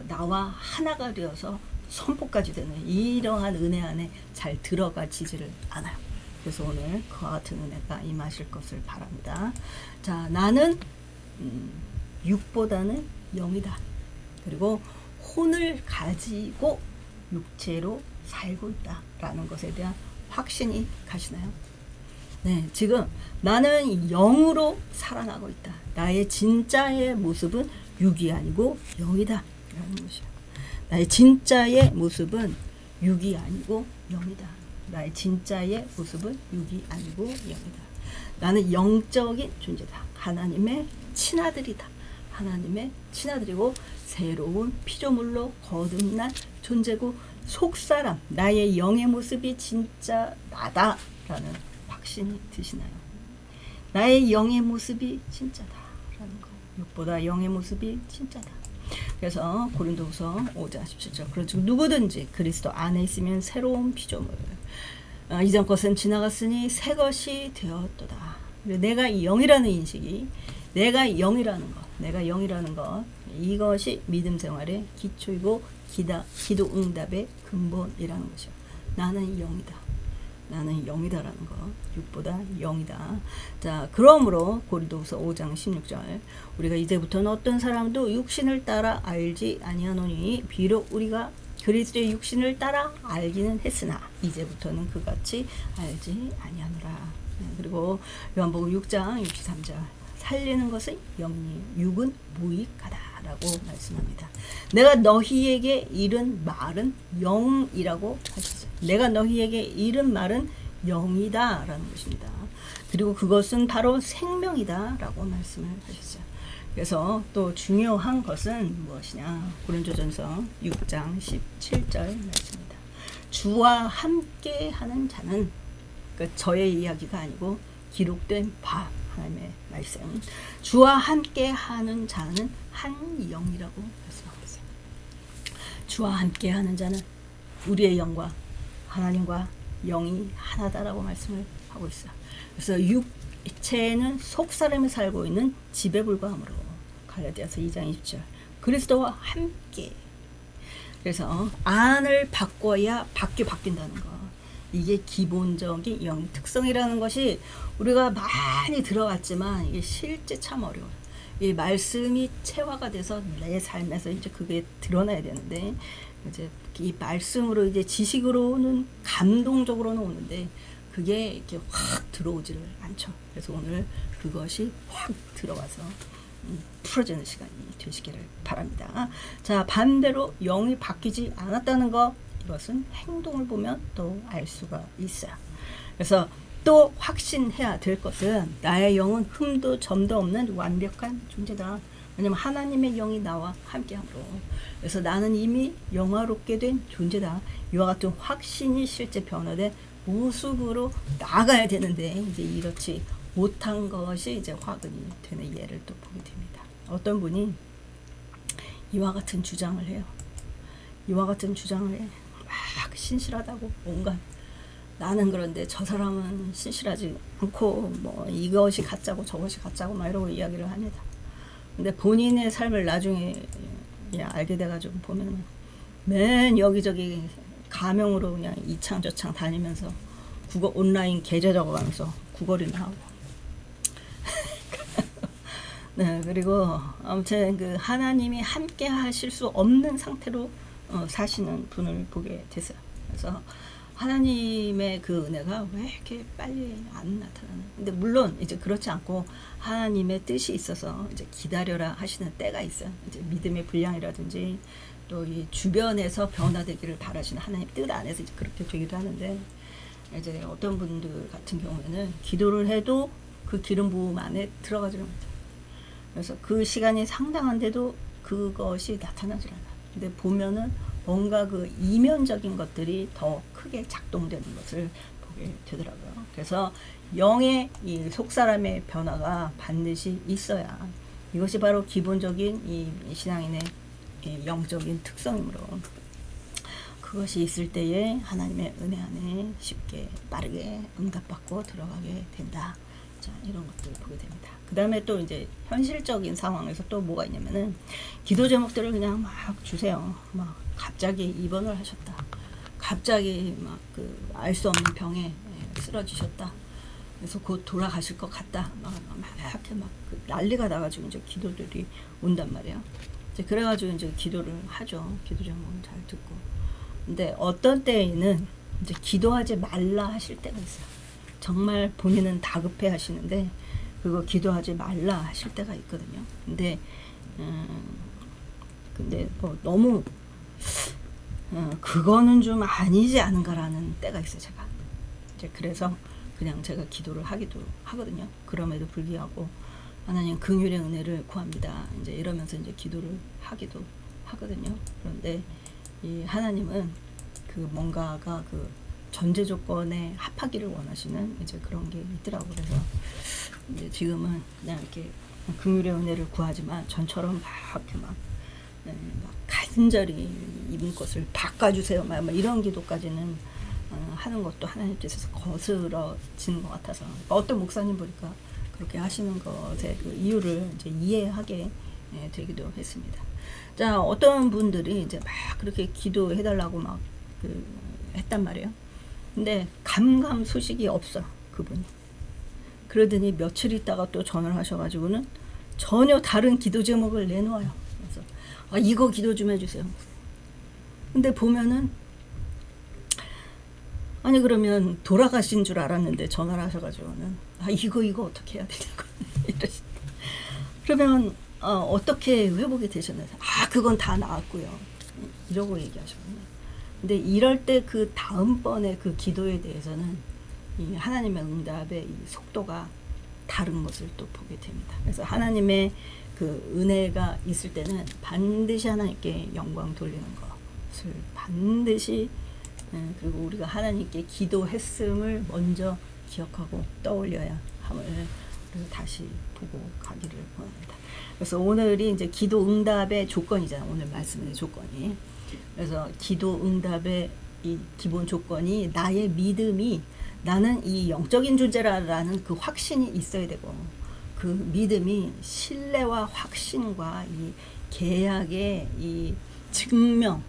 나와 하나가 되어서 선포까지 되는 이러한 은혜 안에 잘 들어가지를 않아요. 그래서 오늘 그와 같은 은혜가 임하실 것을 바랍니다. 자, 나는 육보다는 영이다. 그리고 혼을 가지고 육체로 살고 있다라는 것에 대한 확신이 가시나요? 네, 지금 나는 영으로 살아나고 있다. 나의 진짜의 모습은 육이 아니고 영이다 라는 것이야. 나의 진짜의 모습은 육이 아니고 영이다. 나의 진짜의 모습은 육이 아니고 영이다. 나는 영적인 존재다. 하나님의 친아들이다. 하나님의 친아들이고 새로운 피조물로 거듭난 존재고 속사람, 나의 영의 모습이 진짜 나다라는 확신이 드시나요? 나의 영의 모습이 진짜다라는 거. 육보다 영의 모습이 진짜다. 그래서 고린도후서 5장 17절. 그렇죠. 누구든지 그리스도 안에 있으면 새로운 피조물. 이전 것은 지나갔으니 새 것이 되었도다. 내가 영이라는 인식이, 내가 영이라는 것, 이것이 믿음 생활의 기초이고 기도 응답의 근본이라는 것이요. 나는 영이다. 나는 영이다라는 거. 육보다 영이다. 자, 그러므로 고린도후서 5장 16절 우리가 이제부터는 어떤 사람도 육신을 따라 알지 아니하노니 비록 우리가 그리스도의 육신을 따라 알기는 했으나 이제부터는 그같이 알지 아니하노라. 그리고 요한복음 6장 63절 살리는 것은 영이니 육은 무익하다라고 말씀합니다. 내가 너희에게 이른 말은 영이라고 하셨어요. 내가 너희에게 이른 말은 영이다라는 것입니다. 그리고 그것은 바로 생명이다라고 말씀을 하셨어요. 그래서 또 중요한 것은 무엇이냐? 고린도전서 6장 17절 말씀입니다. 주와 함께하는 자는 저의 이야기가 아니고 기록된 바 하나님의 말씀. 주와 함께하는 자는 한 영이라고 말씀하고 있어요. 주와 함께하는 자는 우리의 영과 하나님과 영이 하나다라고 말씀을 하고 있어요. 그래서 육체는 속사람이 살고 있는 집에 불과하므로 갈라디아서 2장 20절 그리스도와 함께. 그래서 안을 바꿔야 바뀐다는 거. 이게 기본적인 영 특성이라는 것이 우리가 많이 들어갔지만 이게 실제 참 어려워요. 이 말씀이 체화가 돼서 내 삶에서 이제 그게 드러나야 되는데 이제 이 말씀으로 이제 지식으로는 감동적으로는 오는데 그게 이렇게 확 들어오지를 않죠. 그래서 오늘 그것이 확 들어와서 풀어지는 시간이 되시기를 바랍니다. 자, 반대로 영이 바뀌지 않았다는 거 이것은 행동을 보면 또 알 수가 있어요. 그래서 또 확신해야 될 것은 나의 영은 흠도 점도 없는 완벽한 존재다. 왜냐면 하나님의 영이 나와 함께함으로. 그래서 나는 이미 영화롭게 된 존재다. 이와 같은 확신이 실제 변화된 모습으로 나가야 되는데 이제 이렇지 못한 것이 이제 화근이 되는 예를 또 보게 됩니다. 어떤 분이 이와 같은 주장을 해요. 이와 같은 주장을 해. 막 신실하다고 온갖. 나는 그런데 저 사람은 신실하지 않고 뭐 이것이 가짜고 저것이 가짜고 막 이러고 이야기를 합니다. 근데 본인의 삶을 나중에 알게 돼가지고 보면 맨 여기저기 가명으로 그냥 이창 저창 다니면서 국어 온라인 계좌 적어가면서 구걸이나 하고. 네, 그리고 아무튼 그 하나님이 함께 하실 수 없는 상태로 사시는 분을 보게 됐어요. 그래서 하나님의 그 은혜가 왜 이렇게 빨리 안 나타나는? 근데 물론 이제 그렇지 않고 하나님의 뜻이 있어서 이제 기다려라 하시는 때가 있어요. 이제 믿음의 분량이라든지 또 이 주변에서 변화되기를 바라시는 하나님 뜻 안에서 이제 그렇게 되기도 하는데 이제 어떤 분들 같은 경우에는 기도를 해도 그 기름 부음 안에 들어가지 못해요. 그래서 그 시간이 상당한데도 그것이 나타나질 않아요. 근데 보면은 뭔가 그 이면적인 것들이 더 크게 작동되는 것을 보게 되더라고요. 그래서 영의 이 속사람의 변화가 반드시 있어야 이것이 바로 기본적인 이 신앙인의 이 영적인 특성이므로 그것이 있을 때에 하나님의 은혜 안에 쉽게 빠르게 응답받고 들어가게 된다. 자, 이런 것들을 보게 됩니다. 그 다음에 또 이제 현실적인 상황에서 또 뭐가 있냐면은 기도 제목들을 그냥 막 주세요. 막 갑자기 입원을 하셨다. 갑자기 막 그 알 수 없는 병에 쓰러지셨다. 그래서 곧 돌아가실 것 같다. 막 이렇게 막 난리가 나가지고 이제 기도들이 온단 말이에요. 이제 그래가지고 이제 기도를 하죠. 기도 제목은 잘 듣고. 근데 어떤 때에는 이제 기도하지 말라 하실 때가 있어요. 정말 본인은 다급해 하시는데 그거 기도하지 말라 하실 때가 있거든요. 근데 뭐 너무 그거는 좀 아니지 않은가라는 때가 있어요. 제가 이제 그래서 그냥 제가 기도를 하기도 하거든요. 그럼에도 불구하고 하나님 긍휼의 은혜를 구합니다. 이제 이러면서 이제 기도를 하기도 하거든요. 그런데 이 하나님은 그 뭔가가 그 전제 조건에 합하기를 원하시는 이제 그런 게 있더라고요. 그래서 이제 지금은 그냥 이렇게 긍휼의 은혜를 구하지만 전처럼 막 이렇게 막 간절히 입은 것을 바꿔주세요. 막 이런 기도까지는 하는 것도 하나님 뜻에서 거스러진 것 같아서 어떤 목사님 보니까 그렇게 하시는 것의 그 이유를 이제 이해하게 되기도 했습니다. 자, 어떤 분들이 이제 막 그렇게 기도해달라고 막 했단 말이에요. 근데 감감소식이 없어 그분이. 그러더니 며칠 있다가 또 전화를 하셔가지고는 전혀 다른 기도 제목을 내놓아요. 그래서 이거 기도 좀 해주세요. 근데 보면은 아니 그러면 돌아가신 줄 알았는데 전화를 하셔가지고는 이거 어떻게 해야 되냐고 이러시. 그러면 어떻게 회복이 되셨나요? 그건 다 나았고요. 이러고 얘기하셨거든요. 근데 이럴 때 그 다음번에 그 기도에 대해서는 이 하나님의 응답의 이 속도가 다른 것을 또 보게 됩니다. 그래서 하나님의 그 은혜가 있을 때는 반드시 하나님께 영광 돌리는 것을 반드시, 그리고 우리가 하나님께 기도했음을 먼저 기억하고 떠올려야 함을 다시 보고 가기를 원합니다. 그래서 오늘이 이제 기도 응답의 조건이잖아요. 오늘 말씀의 조건이. 그래서 기도 응답의 이 기본 조건이 나의 믿음이, 나는 이 영적인 존재라는 그 확신이 있어야 되고, 그 믿음이 신뢰와 확신과 이 계약의 이 증명,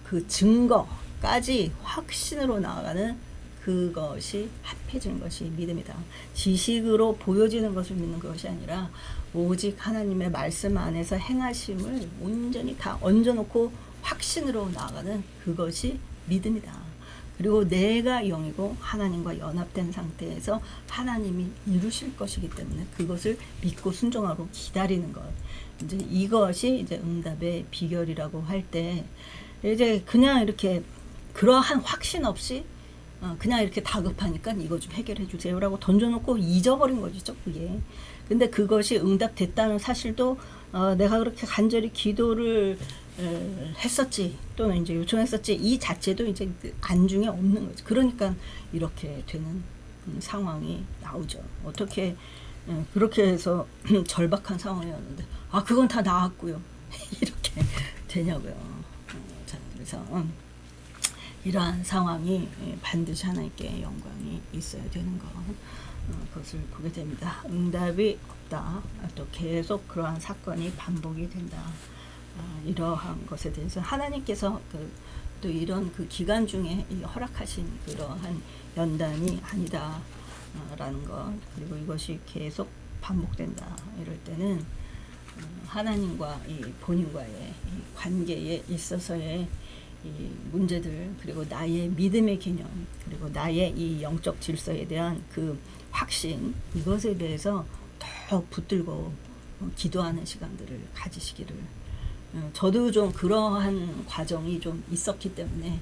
그 증거까지 확신으로 나아가는 그것이 합해진 것이 믿음이다. 지식으로 보여지는 것을 믿는 것이 아니라 오직 하나님의 말씀 안에서 행하심을 온전히 다 얹어놓고 확신으로 나아가는 그것이 믿음이다. 그리고 내가 영이고 하나님과 연합된 상태에서 하나님이 이루실 것이기 때문에 그것을 믿고 순종하고 기다리는 것. 이제 이것이 이제 응답의 비결이라고 할 때, 이제 그냥 이렇게 그러한 확신 없이 그냥 이렇게 다급하니까 이거 좀 해결해 주세요라고 던져놓고 잊어버린 거죠, 그게. 근데 그것이 응답됐다는 사실도 내가 그렇게 간절히 기도를 했었지, 또는 이제 요청했었지, 이 자체도 이제 안중에 없는 거죠. 그러니까 이렇게 되는 상황이 나오죠. 어떻게 그렇게 해서 절박한 상황이었는데 그건 다 나았고요 이렇게 되냐고요. 자, 그래서 이러한 상황이 반드시 하나님께 영광이 있어야 되는 것, 그것을 보게 됩니다. 응답이 없다, 또 계속 그러한 사건이 반복이 된다. 이러한 것에 대해서 하나님께서 또 이런 그 기간 중에 허락하신 그러한 연단이 아니다 라는 것, 그리고 이것이 계속 반복된다 이럴 때는 하나님과 이 본인과의 이 관계에 있어서의 이 문제들, 그리고 나의 믿음의 개념, 그리고 나의 이 영적 질서에 대한 그 확신, 이것에 대해서 더 붙들고 기도하는 시간들을 가지시기를. 저도 좀 그러한 과정이 좀 있었기 때문에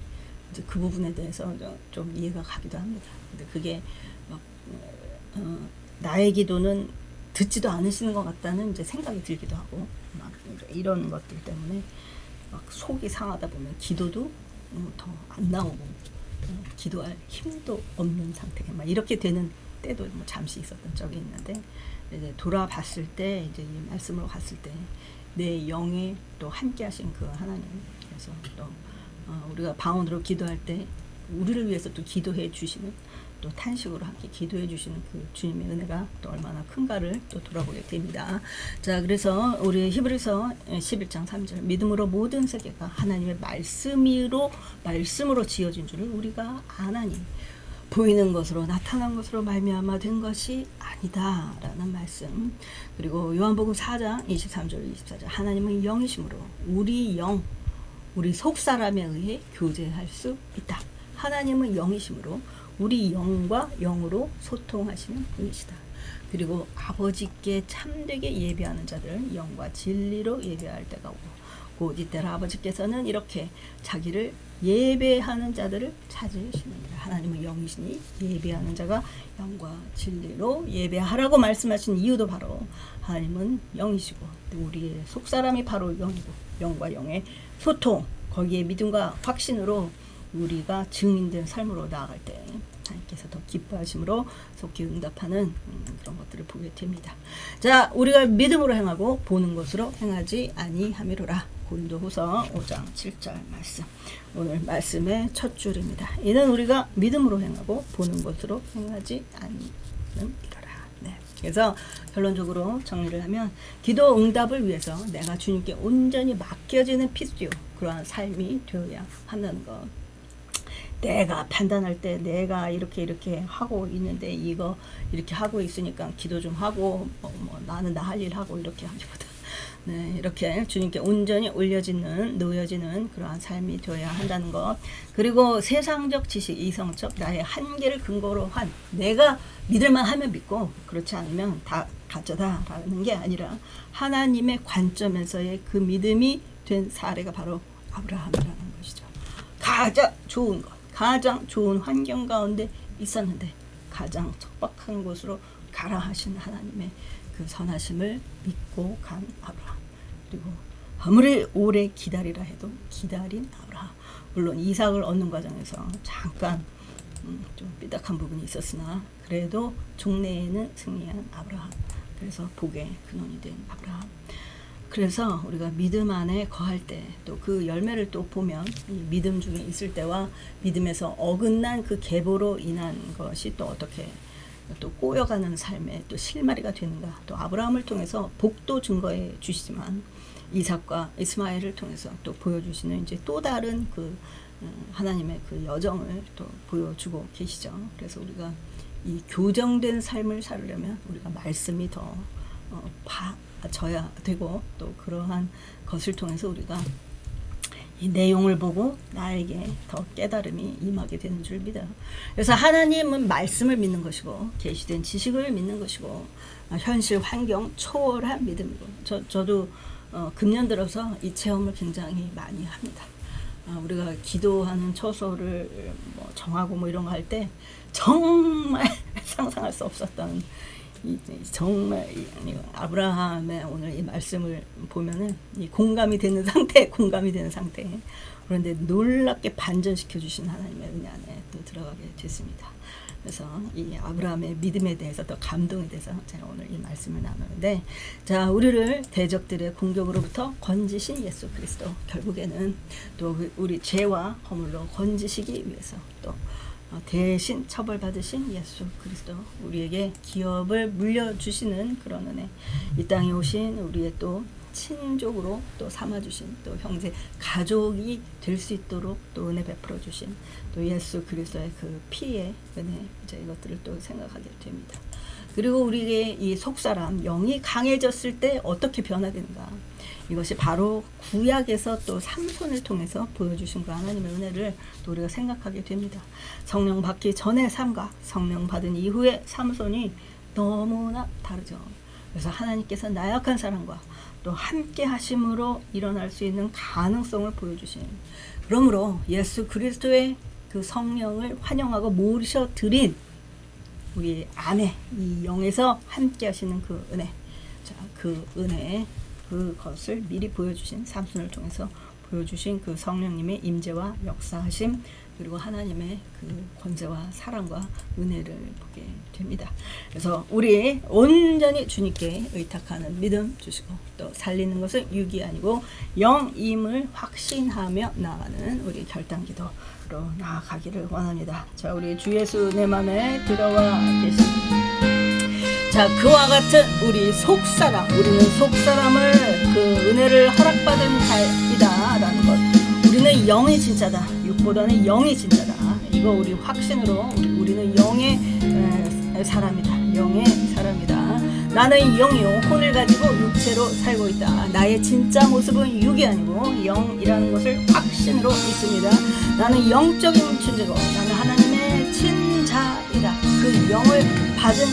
이제 그 부분에 대해서 좀 이해가 가기도 합니다. 근데 그게 막 나의 기도는 듣지도 않으시는 것 같다는 이제 생각이 들기도 하고, 막 이런 것들 때문에 막 속이 상하다 보면 기도도 더 안 나오고 기도할 힘도 없는 상태가 막 이렇게 되는 때도 뭐 잠시 있었던 적이 있는데, 이제 돌아봤을 때, 이제 이 말씀으로 갔을 때 내 영에 또 함께 하신 그 하나님, 그래서 또 우리가 방언으로 기도할 때 우리를 위해서 또 기도해 주시는, 또 탄식으로 함께 기도해 주시는 그 주님의 은혜가 또 얼마나 큰가를 또 돌아보게 됩니다. 자, 그래서 우리 히브리서 11장 3절, 믿음으로 모든 세계가 하나님의 말씀으로 지어진 줄을 우리가 아나니 보이는 것으로 나타난 것으로 말미암아 된 것이 아니다라는 말씀. 그리고 요한복음 4장 23절 24절, 하나님은 영이심으로 우리 속사람에 의해 교제할 수 있다. 하나님은 영이심으로 우리 영과 영으로 소통하시는 분이시다. 그리고 아버지께 참되게 예배하는 자들은 영과 진리로 예배할 때가 오고, 곧 이때라 아버지께서는 이렇게 자기를 예배하는 자들을 찾으시느니라. 하나님은 영이시니 예배하는 자가 영과 진리로 예배하라고 말씀하신 이유도 바로 하나님은 영이시고 우리의 속사람이 바로 영이고, 영과 영의 소통, 거기에 믿음과 확신으로 우리가 증인된 삶으로 나아갈 때 하나님께서 더 기뻐하심으로 속히 응답하는 그런 것들을 보게 됩니다. 자, 우리가 믿음으로 행하고 보는 것으로 행하지 아니함이로라. 고린도후서 5장 7절 말씀, 오늘 말씀의 첫 줄입니다. 이는 우리가 믿음으로 행하고 보는 것으로 행하지 아니함이로라. 네. 그래서 결론적으로 정리를 하면, 기도 응답을 위해서 내가 주님께 온전히 맡겨지는 피스요, 그러한 삶이 되어야 한다는 것. 내가 판단할 때 내가 이렇게 하고 있는데 이거 이렇게 하고 있으니까 기도 좀 하고 뭐 나는 나 할 일 하고 이렇게 하기보다 네, 이렇게 주님께 온전히 놓여지는 그러한 삶이 되어야 한다는 것. 그리고 세상적 지식, 이성적 나의 한계를 근거로 한 내가 믿을만 하면 믿고 그렇지 않으면 다 가짜다라는 게 아니라 하나님의 관점에서의 그 믿음이 된 사례가 바로 아브라함이라는 것이죠. 가장 좋은 것, 가장 좋은 환경 가운데 있었는데 가장 척박한 곳으로 가라 하신 하나님의 그 선하심을 믿고 간 아브라함. 그리고 아무리 오래 기다리라 해도 기다린 아브라함. 물론 이삭을 얻는 과정에서 잠깐 좀 삐딱한 부분이 있었으나 그래도 종래에는 승리한 아브라함. 그래서 복의 근원이 된 아브라함. 그래서 우리가 믿음 안에 거할 때 또 그 열매를 또 보면 이 믿음 중에 있을 때와 믿음에서 어긋난 그 계보로 인한 것이 또 어떻게 또 꼬여가는 삶의 또 실마리가 되는가. 또 아브라함을 통해서 복도 증거해 주시지만 이삭과 이스마엘을 통해서 또 보여주시는 이제 또 다른 그 하나님의 그 여정을 또 보여주고 계시죠. 그래서 우리가 이 교정된 삶을 살려면 우리가 말씀이 더 봐져야 되고 또 그러한 것을 통해서 우리가 이 내용을 보고 나에게 더 깨달음이 임하게 되는 줄 믿어요. 그래서 하나님은 말씀을 믿는 것이고 계시된 지식을 믿는 것이고 현실 환경 초월한 믿음이고 저도 금년 들어서 이 체험을 굉장히 많이 합니다. 우리가 기도하는 처소를 뭐 정하고 뭐 이런 거 할 때 정말 상상할 수 없었던 정말 아브라함의 오늘 이 말씀을 보면은 이 공감이 되는 상태. 그런데 놀랍게 반전시켜 주신 하나님의 은혜 안에 또 들어가게 됐습니다. 그래서 이 아브라함의 믿음에 대해서 또 감동에 대해서 제가 오늘 이 말씀을 나누는데, 자, 우리를 대적들의 공격으로부터 건지신 예수 그리스도, 결국에는 또 우리 죄와 허물로 건지시기 위해서 또 대신 처벌받으신 예수 그리스도, 우리에게 기업을 물려주시는 그런 은혜, 이 땅에 오신 우리의 또 친족으로 또 삼아주신 또 형제 가족이 될 수 있도록 또 은혜 베풀어 주신 또 예수 그리스도의 그 피의 은혜, 이제 이것들을 또 생각하게 됩니다. 그리고 우리의 이 속사람 영이 강해졌을 때 어떻게 변화되는가, 이것이 바로 구약에서 또 삼손을 통해서 보여주신 그 하나님의 은혜를 또 우리가 생각하게 됩니다. 성령 받기 전의 삶과 성령 받은 이후의 삼손이 너무나 다르죠. 그래서 하나님께서 나약한 사람과 또 함께 하심으로 일어날 수 있는 가능성을 보여주신, 그러므로 예수 그리스도의 그 성령을 환영하고 모셔드린 우리 안에 이 영에서 함께 하시는 그 은혜, 자, 그 은혜, 그것을 미리 보여주신 삼손을 통해서 보여주신 그 성령님의 임재와 역사하심, 그리고 하나님의 그 권세와 사랑과 은혜를 보게 됩니다. 그래서 우리 온전히 주님께 의탁하는 믿음 주시고, 또 살리는 것은 육이 아니고 영임을 확신하며 나아가는 우리 결단기도로 나아가기를 원합니다. 자, 우리 주 예수 내 맘에 들어와 계십니다. 자, 그와 같은 우리 속사람, 우리는 속사람을 그 은혜를 허락받은 자이다라는 것, 우리는 영이 진짜다, 육보다는 영이 진짜다, 이거 우리 확신으로 우리는 영의 사람이다, 영의 사람이다. 나는 영이요 혼을 가지고 육체로 살고 있다. 나의 진짜 모습은 육이 아니고 영이라는 것을 확신으로 믿습니다. 나는 영적인 존재고 나는 하나님의 친자이다. 그 영을 받은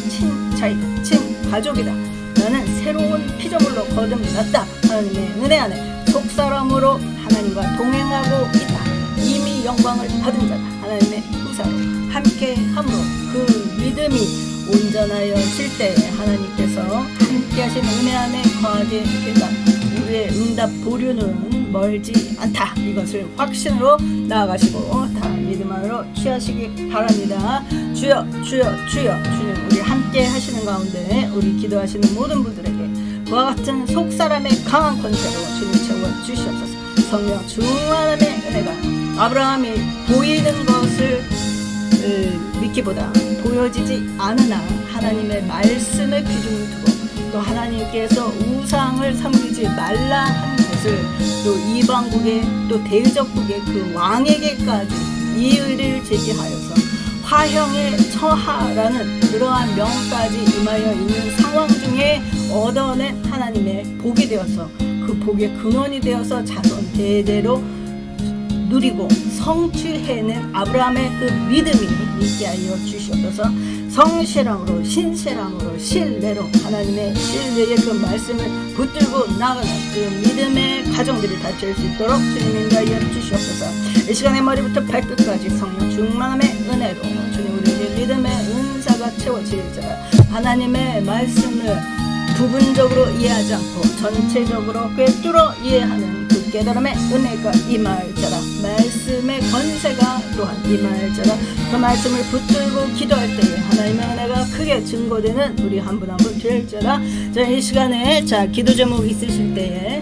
친자이다, 친가족이다. 나는 새로운 피조물로 거듭났다. 하나님의 은혜 안에 속사람으로 하나님과 동행하고 있다. 이미 영광을 받은 자다. 하나님의 후사로 함께함으로 그 믿음이 온전하여질 때 하나님께서 함께 하신 은혜 안에 거하게 된다. 우리의 응답 보류는 멀지 않다. 이것을 확신으로 나아가시고 다 믿음 안으로 취하시기 바랍니다. 주여 주여 주여, 주님 우리 함께 하시는 가운데 우리 기도하시는 모든 분들에게 그와 같은 속사람의 강한 권세로 주님 채워 주시옵소서. 성령 충만함의 은혜가 아브라함이 보이는 것을 믿기보다 보여지지 않으나 하나님의 말씀에 비중을 두고 또 하나님께서 우상을 섬기지 말라 한 것을 또 이방국의 또 대적국의 그 왕에게까지 이의를 제기하여서 화형에 처하라는 그러한 명까지 임하여 있는 상황 중에 얻어낸 하나님의 복이 되어서 그 복의 근원이 되어서 자손 대대로 누리고 성취해낸 아브라함의 그 믿음이 있게 하여 주시옵소서. 성실함으로 신실함으로 신뢰로 하나님의 신뢰의 그 말씀을 붙들고 나가는 그 믿음의 가정들이 닫힐 수 있도록 주님 인도하여 주시옵소서. 이 시간에 머리부터 발끝까지 성령 충만함의 은혜로 주님 우리의 믿음의 은사가 채워지리자. 하나님의 말씀을 부분적으로 이해하지 않고 전체적으로 꿰뚫어 이해하는 그 깨달음의 은혜가 임할자라. 말씀의 권세가 또한 임할자라. 그 말씀을 붙들고 기도할 때에 하나님의 은혜가 크게 증거되는 우리 한 분 한 분 될자라. 자, 이 시간에 기도 제목 있으실 때에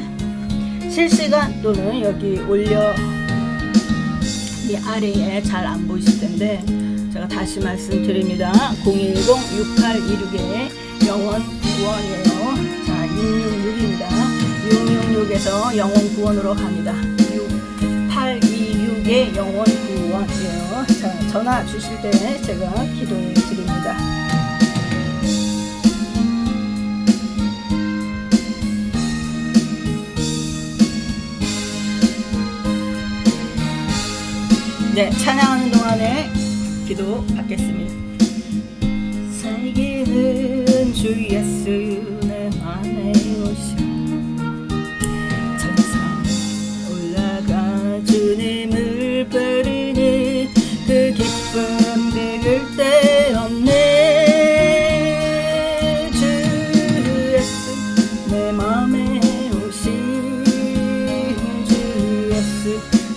실시간 또는 여기 올려 이 아래에 잘 안 보이실 텐데 제가 다시 말씀드립니다. 010-6826의 영원 구원이에요. 자, 666입니다. 666에서 영원 구원으로 갑니다. 6826의 영원 구원이에요. 자, 전화 주실 때 제가 기도해 드립니다. 네, 찬양하는 동안에 기도 받겠습니다. 살기는 주 예수 내 맘에 오셔 천상 올라가 주님을 부르니 그 기쁨 비길 데 없네. 주 예수 내 맘에 오신 주 예수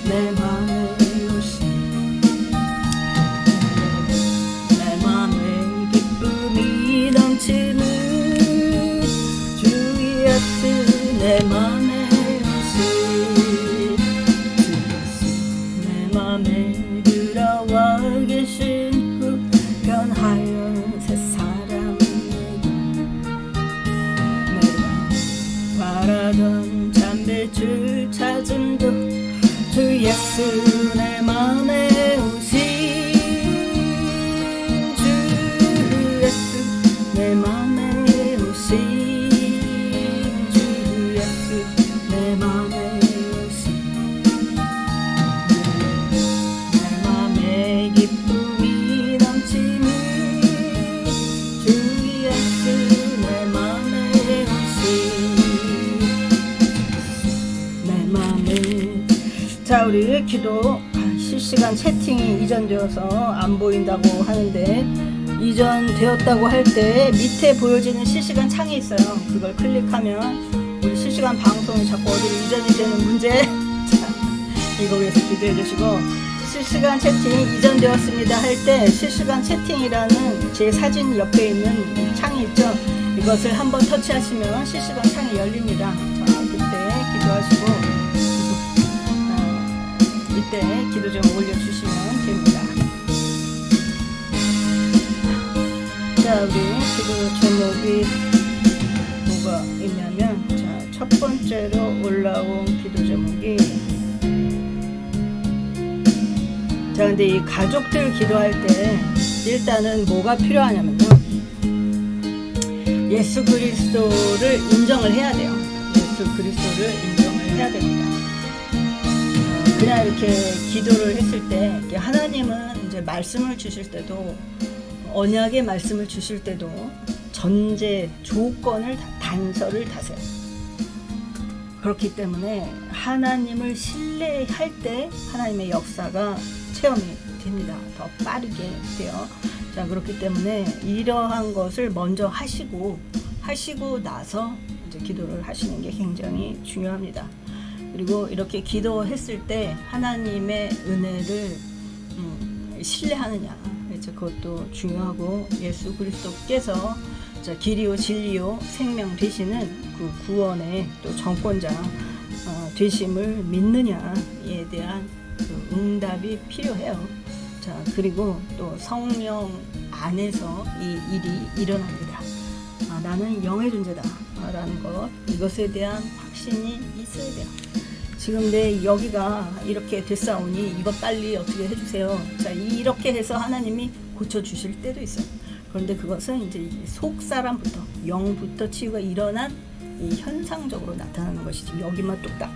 내 맘에 내 맘에 오신 주 예수 내 맘에 들어와 계신 후 변하여 새 사람 내가 바라던 담배줄 찾음도 주 예수 내 맘에 오신 주 예수 내 맘에 오신 자, 우리 기도 실시간 채팅이 이전되어서 안 보인다고 하는데 이전되었다고 할 때 밑에 보여지는 실시간 창이 있어요. 그걸 클릭하면 우리 실시간 방송이 자꾸 어디로 이전이 되는 문제 자, 이거 위해서 기도해 주시고 실시간 채팅이 이전되었습니다 할 때 실시간 채팅이라는 제 사진 옆에 있는 창이 있죠. 이것을 한번 터치하시면 실시간 창이 열립니다. 자, 그때 기도하시고 이때 기도 좀 올려주시면 됩니다. 자, 우리 기도 제목이 뭐가 있냐면 자, 첫 번째로 올라온 기도 제목이 자, 근데 이 가족들 기도할 때 일단은 뭐가 필요하냐면요, 예수 그리스도를 인정을 해야 돼요. 예수 그리스도를 인정을 해야 됩니다. 그냥 이렇게 기도를 했을 때 하나님은 이제 말씀을 주실 때도 언약의 말씀을 주실 때도 전제 조건을 단서를 다세요. 그렇기 때문에 하나님을 신뢰할 때 하나님의 역사가 체험이 됩니다. 더 빠르게 돼요. 자, 그렇기 때문에 이러한 것을 먼저 하시고 나서 이제 기도를 하시는 게 굉장히 중요합니다. 그리고 이렇게 기도했을 때 하나님의 은혜를 신뢰하느냐, 그것도 중요하고 예수 그리스도께서 길이요 진리요 생명 되시는 그 구원의 또 정권자 되심을 믿느냐에 대한 그 응답이 필요해요. 자, 그리고 또 성령 안에서 이 일이 일어납니다. 나는 영의 존재다 라는 것, 이것에 대한 확신이 있어야 돼요. 지금 내 여기가 이렇게 됐사오니 이거 빨리 어떻게 해주세요. 자, 이렇게 해서 하나님이 고쳐주실 때도 있어요. 그런데 그것은 이제 속 사람부터 영부터 치유가 일어난 이 현상적으로 나타나는 것이지 여기만 뚝딱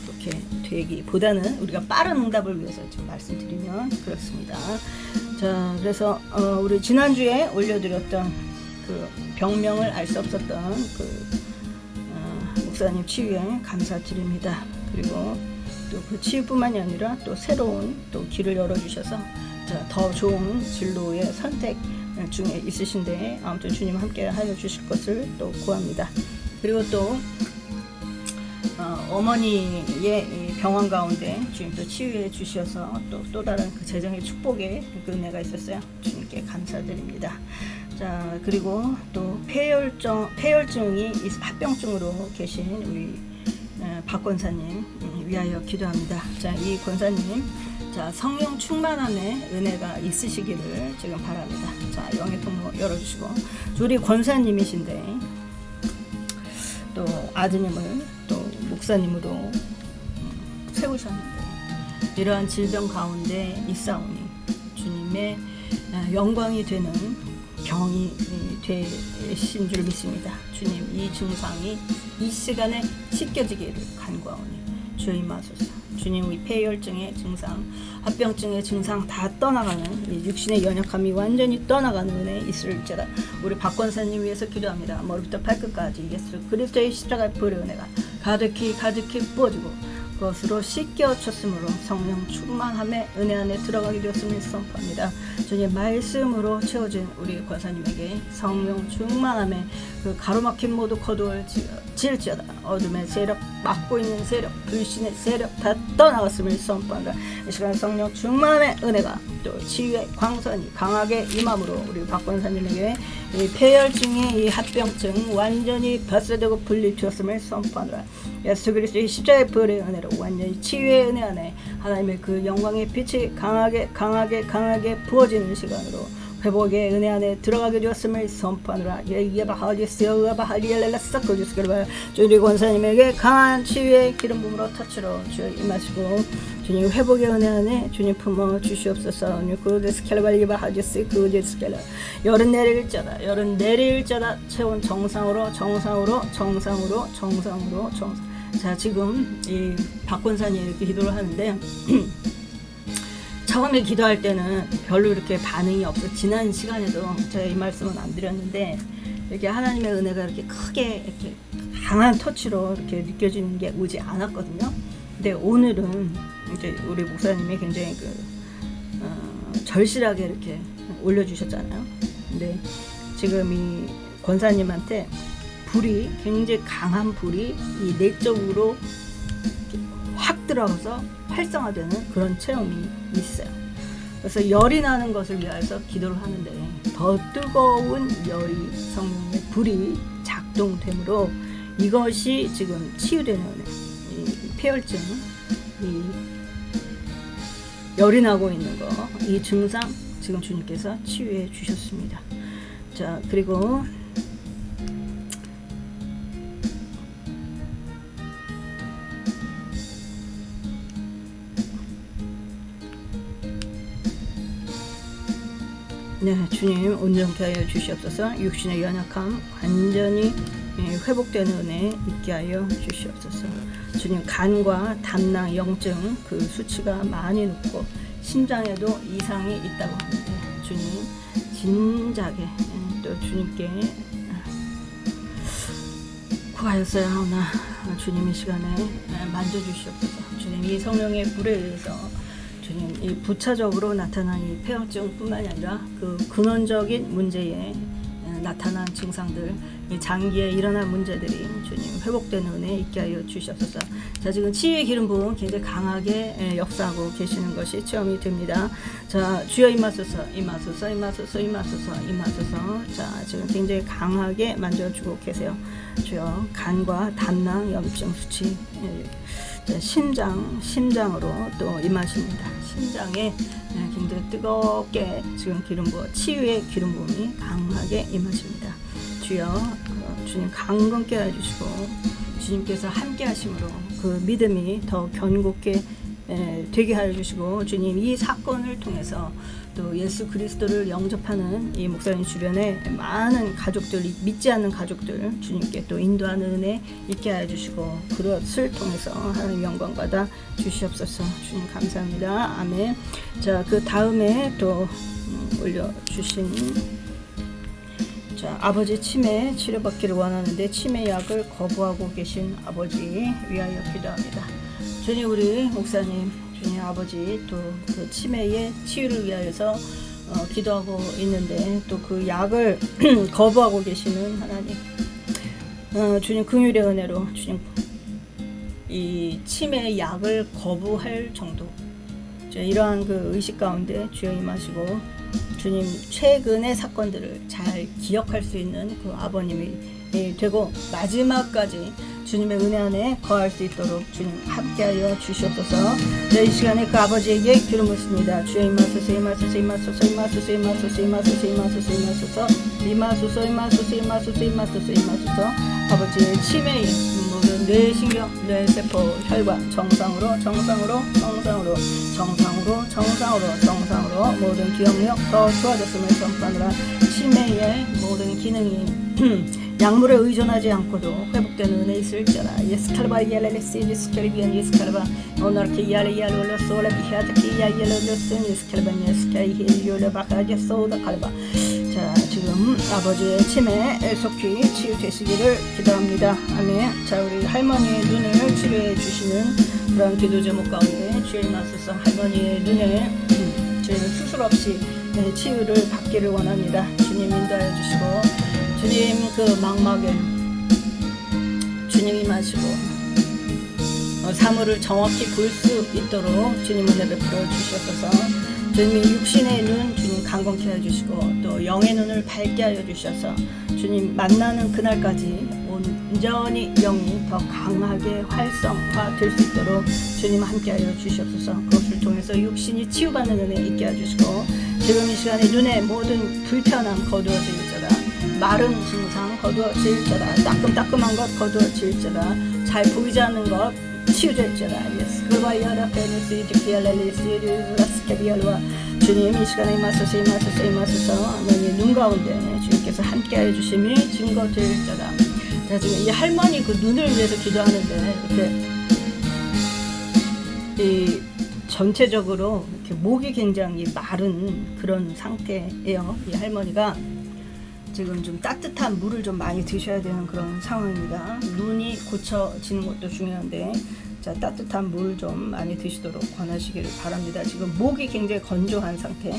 그렇게 되기보다는 우리가 빠른 응답을 위해서 지금 말씀드리면 그렇습니다. 자, 그래서 우리 지난주에 올려드렸던 그 병명을 알 수 없었던 그 목사님 치유에 감사드립니다. 그리고 또 그 치유뿐만이 아니라 또 새로운 또 길을 열어주셔서 더 좋은 진로의 선택 중에 있으신데 아무튼 주님 함께 하여 주실 것을 또 구합니다. 그리고 또 어머니의 병원 가운데 주님 또 치유해 주셔서 또 다른 그 재정의 축복의 그 은혜가 있었어요. 주님께 감사드립니다. 자, 그리고 또 폐혈증이 합병증으로 계신 우리 박 권사님 위하여 기도합니다. 자, 이 권사님 자, 성령 충만함의 은혜가 있으시기를 지금 바랍니다. 자, 영의 통로 열어주시고 우리 권사님이신데 또 아드님을 또 목사님으로 세우셨는데 이러한 질병 가운데 있사오니 주님의 영광이 되는 병이 되신 줄 믿습니다. 주님 이 증상이 이 시간에 씻겨지기를 간구하오니 주여 임하소서. 주님 이 폐혈증의 증상, 합병증의 증상 다 떠나가는 이 육신의 연약함이 완전히 떠나가는 은혜 있을지어다. 우리 박 권사님 위해서 기도합니다. 머리부터 발끝까지 예수 그리스도의 십자가의 보혈의 은혜가 가득히 부어지고 그것으로 씻겨졌으므로 성령 충만함의 은혜 안에 들어가게 되었음을 선포합니다. 주님 말씀으로 채워진 우리 권사님에게 성령 충만함의 그 가로막힌 모두 거두어질지어다. 어둠의 세력, 막고 있는 세력, 불신의 세력 다 떠나갔음을 선포한다. 이 시간 성령 충만함의 은혜가 또 치유의 광선이 강하게 임함으로 우리 박 권사님에게 이 폐혈증의 이 합병증 완전히 발사되고 분리되었음을 선포한다. 예수 그리스도의 십자가의 보혈의 은혜로 완전히 치유의 은혜 안에 하나님의 그 영광의 빛이 강하게 부어지는 시간으로 회복의 은혜 안에 들어가게 되었음을 선포하노라. 주님 권사님에게 강한 치유의 기름 부음으로 터치로 주여 임하시고 주님 회복의 은혜 안에 주님 품어 주시옵소서. 열은 내릴자다 체온 정상으로 자, 지금 이 박 권사님 이렇게 기도를 하는데 처음에 기도할 때는 별로 이렇게 반응이 없어. 지난 시간에도 제가 이 말씀은 안 드렸는데 이렇게 하나님의 은혜가 이렇게 크게 이렇게 강한 터치로 이렇게 느껴지는 게 오지 않았거든요. 근데 오늘은 이제 우리 목사님이 굉장히 절실하게 이렇게 올려주셨잖아요. 근데 지금 이 권사님한테 불이 굉장히 강한 불이 이 내적으로 확 들어가서 활성화되는 그런 체험이 있어요. 그래서 열이 나는 것을 위해서 기도를 하는데 더 뜨거운 열이 성령의 불이 작동되므로 이것이 지금 치유되는 이 폐혈증, 이 열이 나고 있는 거, 이 증상 지금 주님께서 치유해 주셨습니다. 자, 그리고 네, 주님 온전케 하여 주시옵소서. 육신의 연약함 완전히 회복되는 은혜 있게 하여 주시옵소서. 주님 간과 담낭 영증 그 수치가 많이 높고 심장에도 이상이 있다고 하는데 주님 진작에 또 주님께 구하였어야 하오나 주님 이 시간에 만져주시옵소서. 주님 이 성령의 불에 의해서 주님 이 부차적으로 나타난 이 폐혈증뿐만이 아니라 그 근원적인 문제에 나타난 증상들, 이 장기에 일어난 문제들이 주님 회복되는 은혜 있게 하여 주시옵소서. 자, 지금 치유의 기름 부음 굉장히 강하게 역사하고 계시는 것이 체험이 됩니다. 자, 주여 임하소서. 자, 지금 굉장히 강하게 만져주고 계세요. 주여 간과 담낭 염증 수치, 심장으로 또 임하십니다. 심장에 굉장히 뜨겁게 지금 기름 부어 치유의 기름 부음이 강하게 임하십니다. 주여 주님 강건케 해주시고 주님께서 함께 하심으로 그 믿음이 더 견고하게 되게 하여 주시고, 주님 이 사건을 통해서 또 예수 그리스도를 영접하는 이 목사님 주변에 많은 가족들, 믿지 않는 가족들 주님께 또 인도하는 은혜 있게 하여 주시고, 그것을 통해서 하나님 영광 받아 주시옵소서. 주님 감사합니다. 아멘. 자, 그 다음에 또 올려주신 아버지 치매 치료받기를 원하는데 치매 약을 거부하고 계신 아버지 위하여 기도합니다. 주님, 우리 목사님, 주님 아버지 또 그 치매의 치유를 위하여서 기도하고 있는데 또 그 약을 거부하고 계시는 하나님, 주님 긍휼의 은혜로 주님 이 치매 약을 거부할 정도 이러한 그 의식 가운데 주여 임하시고, 주님 최근의 사건들을 잘 기억할 수 있는 그 아버님이 되고 마지막까지 주님의 은혜 안에 거할 수 있도록 주님 함께하여 주시옵소서. 이 시간에 그 아버지에게 기름을 씁니다. 주여 임하소서, 임하소서, 임하소서, 임하소서, 임하소서, 임하소서, 임하소서, 임하소서, 임하소서, 임하소서, 임하소서, 임하소서, 임하소서. 아버지의 치매의 모든 뇌신경, 뇌세포, 혈관 정상으로, 정상으로, 정상으로, 정상으로, 정상으로, 정상으로 모든 기억력 더 좋아졌음을 선포하느라 치매의 모든 기능이 약물에 의존하지 않고도 회복되는 은혜 있을지어다. 예스칼바 이알레레시 예스칼비안 예스칼바 오너르케 이알레이알올라 소라 비하드케 이알레올라스 예스칼바 예스칼이 힐리올라 바카제 소다 칼바. 자, 지금 아버지의 치매 속히 치유되시기를 기도합니다. 아멘. 자, 우리 할머니의 눈을 치료해 주시는 그런 기도 제목 가운데 주의 임하소서. 할머니의 눈에 저희는 수술 없이 치유를 받기를 원합니다. 주님 인도하여 주시고, 주님 그 망막에 주님 임하시고 사물을 정확히 볼 수 있도록 주님 은혜 베풀어 주시옵소서. 주님이 육신의 눈 주님 강건케 해주시고 또 영의 눈을 밝게 하여 주셔서 주님 만나는 그날까지 온전히 영이 더 강하게 활성화될 수 있도록 주님 함께하여 주시옵소서. 그것을 통해서 육신이 치유받는 은혜 있게 해주시고, 지금 이 시간에 눈의 모든 불편함 거두어질지어다. 마른 증상 거두어질지어다. 따끔따끔한 것 거두어질지어다. 잘 보이지 않는 것 치유될지어다. 예스 그바이아라 페니스 이지키알레리스 라스케비알와 주님 이 시간에 임하소서, 임하소서, 임하소서. 너희 눈 가운데 주님께서 함께하여 주심이 증거될지어다. 자, 지금 이 할머니 그 눈을 위해서 기도하는데 이렇게 이 전체적으로 이렇게 목이 굉장히 마른 그런 상태예요. 이 할머니가 지금 좀 따뜻한 물을 좀 많이 드셔야 되는 그런 상황입니다. 눈이 고쳐지는 것도 중요한데, 자, 따뜻한 물 좀 많이 드시도록 권하시기를 바랍니다. 지금 목이 굉장히 건조한 상태,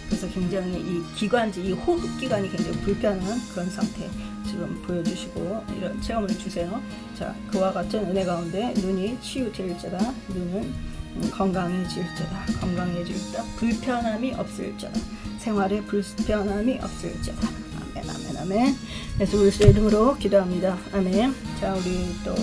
그래서 굉장히 이 기관지, 이 호흡 기관이 굉장히 불편한 그런 상태 지금 보여주시고 이런 체험을 주세요. 자, 그와 같은 은혜 가운데 눈이 치유될지어다. 눈은 건강해질지어다. 건강해질지어다. 불편함이 없을지어다. 생활에 불편함이 없을지어다. 아멘, 아멘, 아멘. 예수 그리스도의 이름으로 기도합니다. 아멘. 자, 우리 또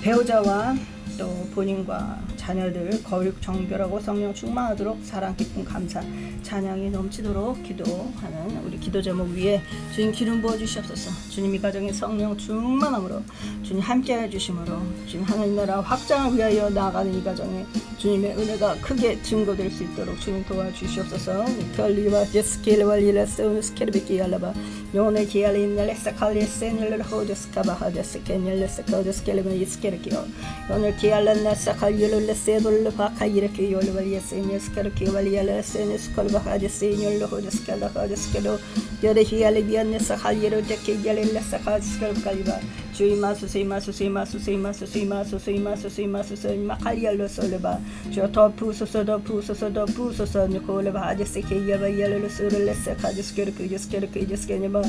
배우자와 또 본인과 자녀들 거룩 정결하고 성령 충만하도록 사랑 기쁨 감사 찬양이 넘치도록 기도하는 우리 기도 제목 위에 주님 기름 부어 주시옵소서. 주님 이 가정에 성령 충만함으로 주님 함께해 주심으로 주님 하나님 나라 확장을 위하여 나아가는 이 가정에 주님의 은혜가 크게 증거될 수 있도록 주님 도와주시옵소서. 켈리와 제스켈와 리라스 스케르비키 알라바 요네 기알리넬레사 칼리세넬레 호데스카바 하데스케넬레사 코데스켈레바 이스케르키오 오늘 기알란나사 칼리올레세돌레 바카이르키 요르발리에세니스케르키 발리알레세니스콜바 하데세니올레 호데스칼라 하데스케로 여레히알리비안네사 칼리로데키 yar레레사 카스케르칼리바 주이마소서 이마소서 이마소서 이마소서 이마소서 이마소서 이마소서 이마칼리알로솔레바 저 부소서 더 부소서 더 부소서 니콜레바 하데스케 야바이알로솔레세 카데스케르키 제스케르키 제스케니바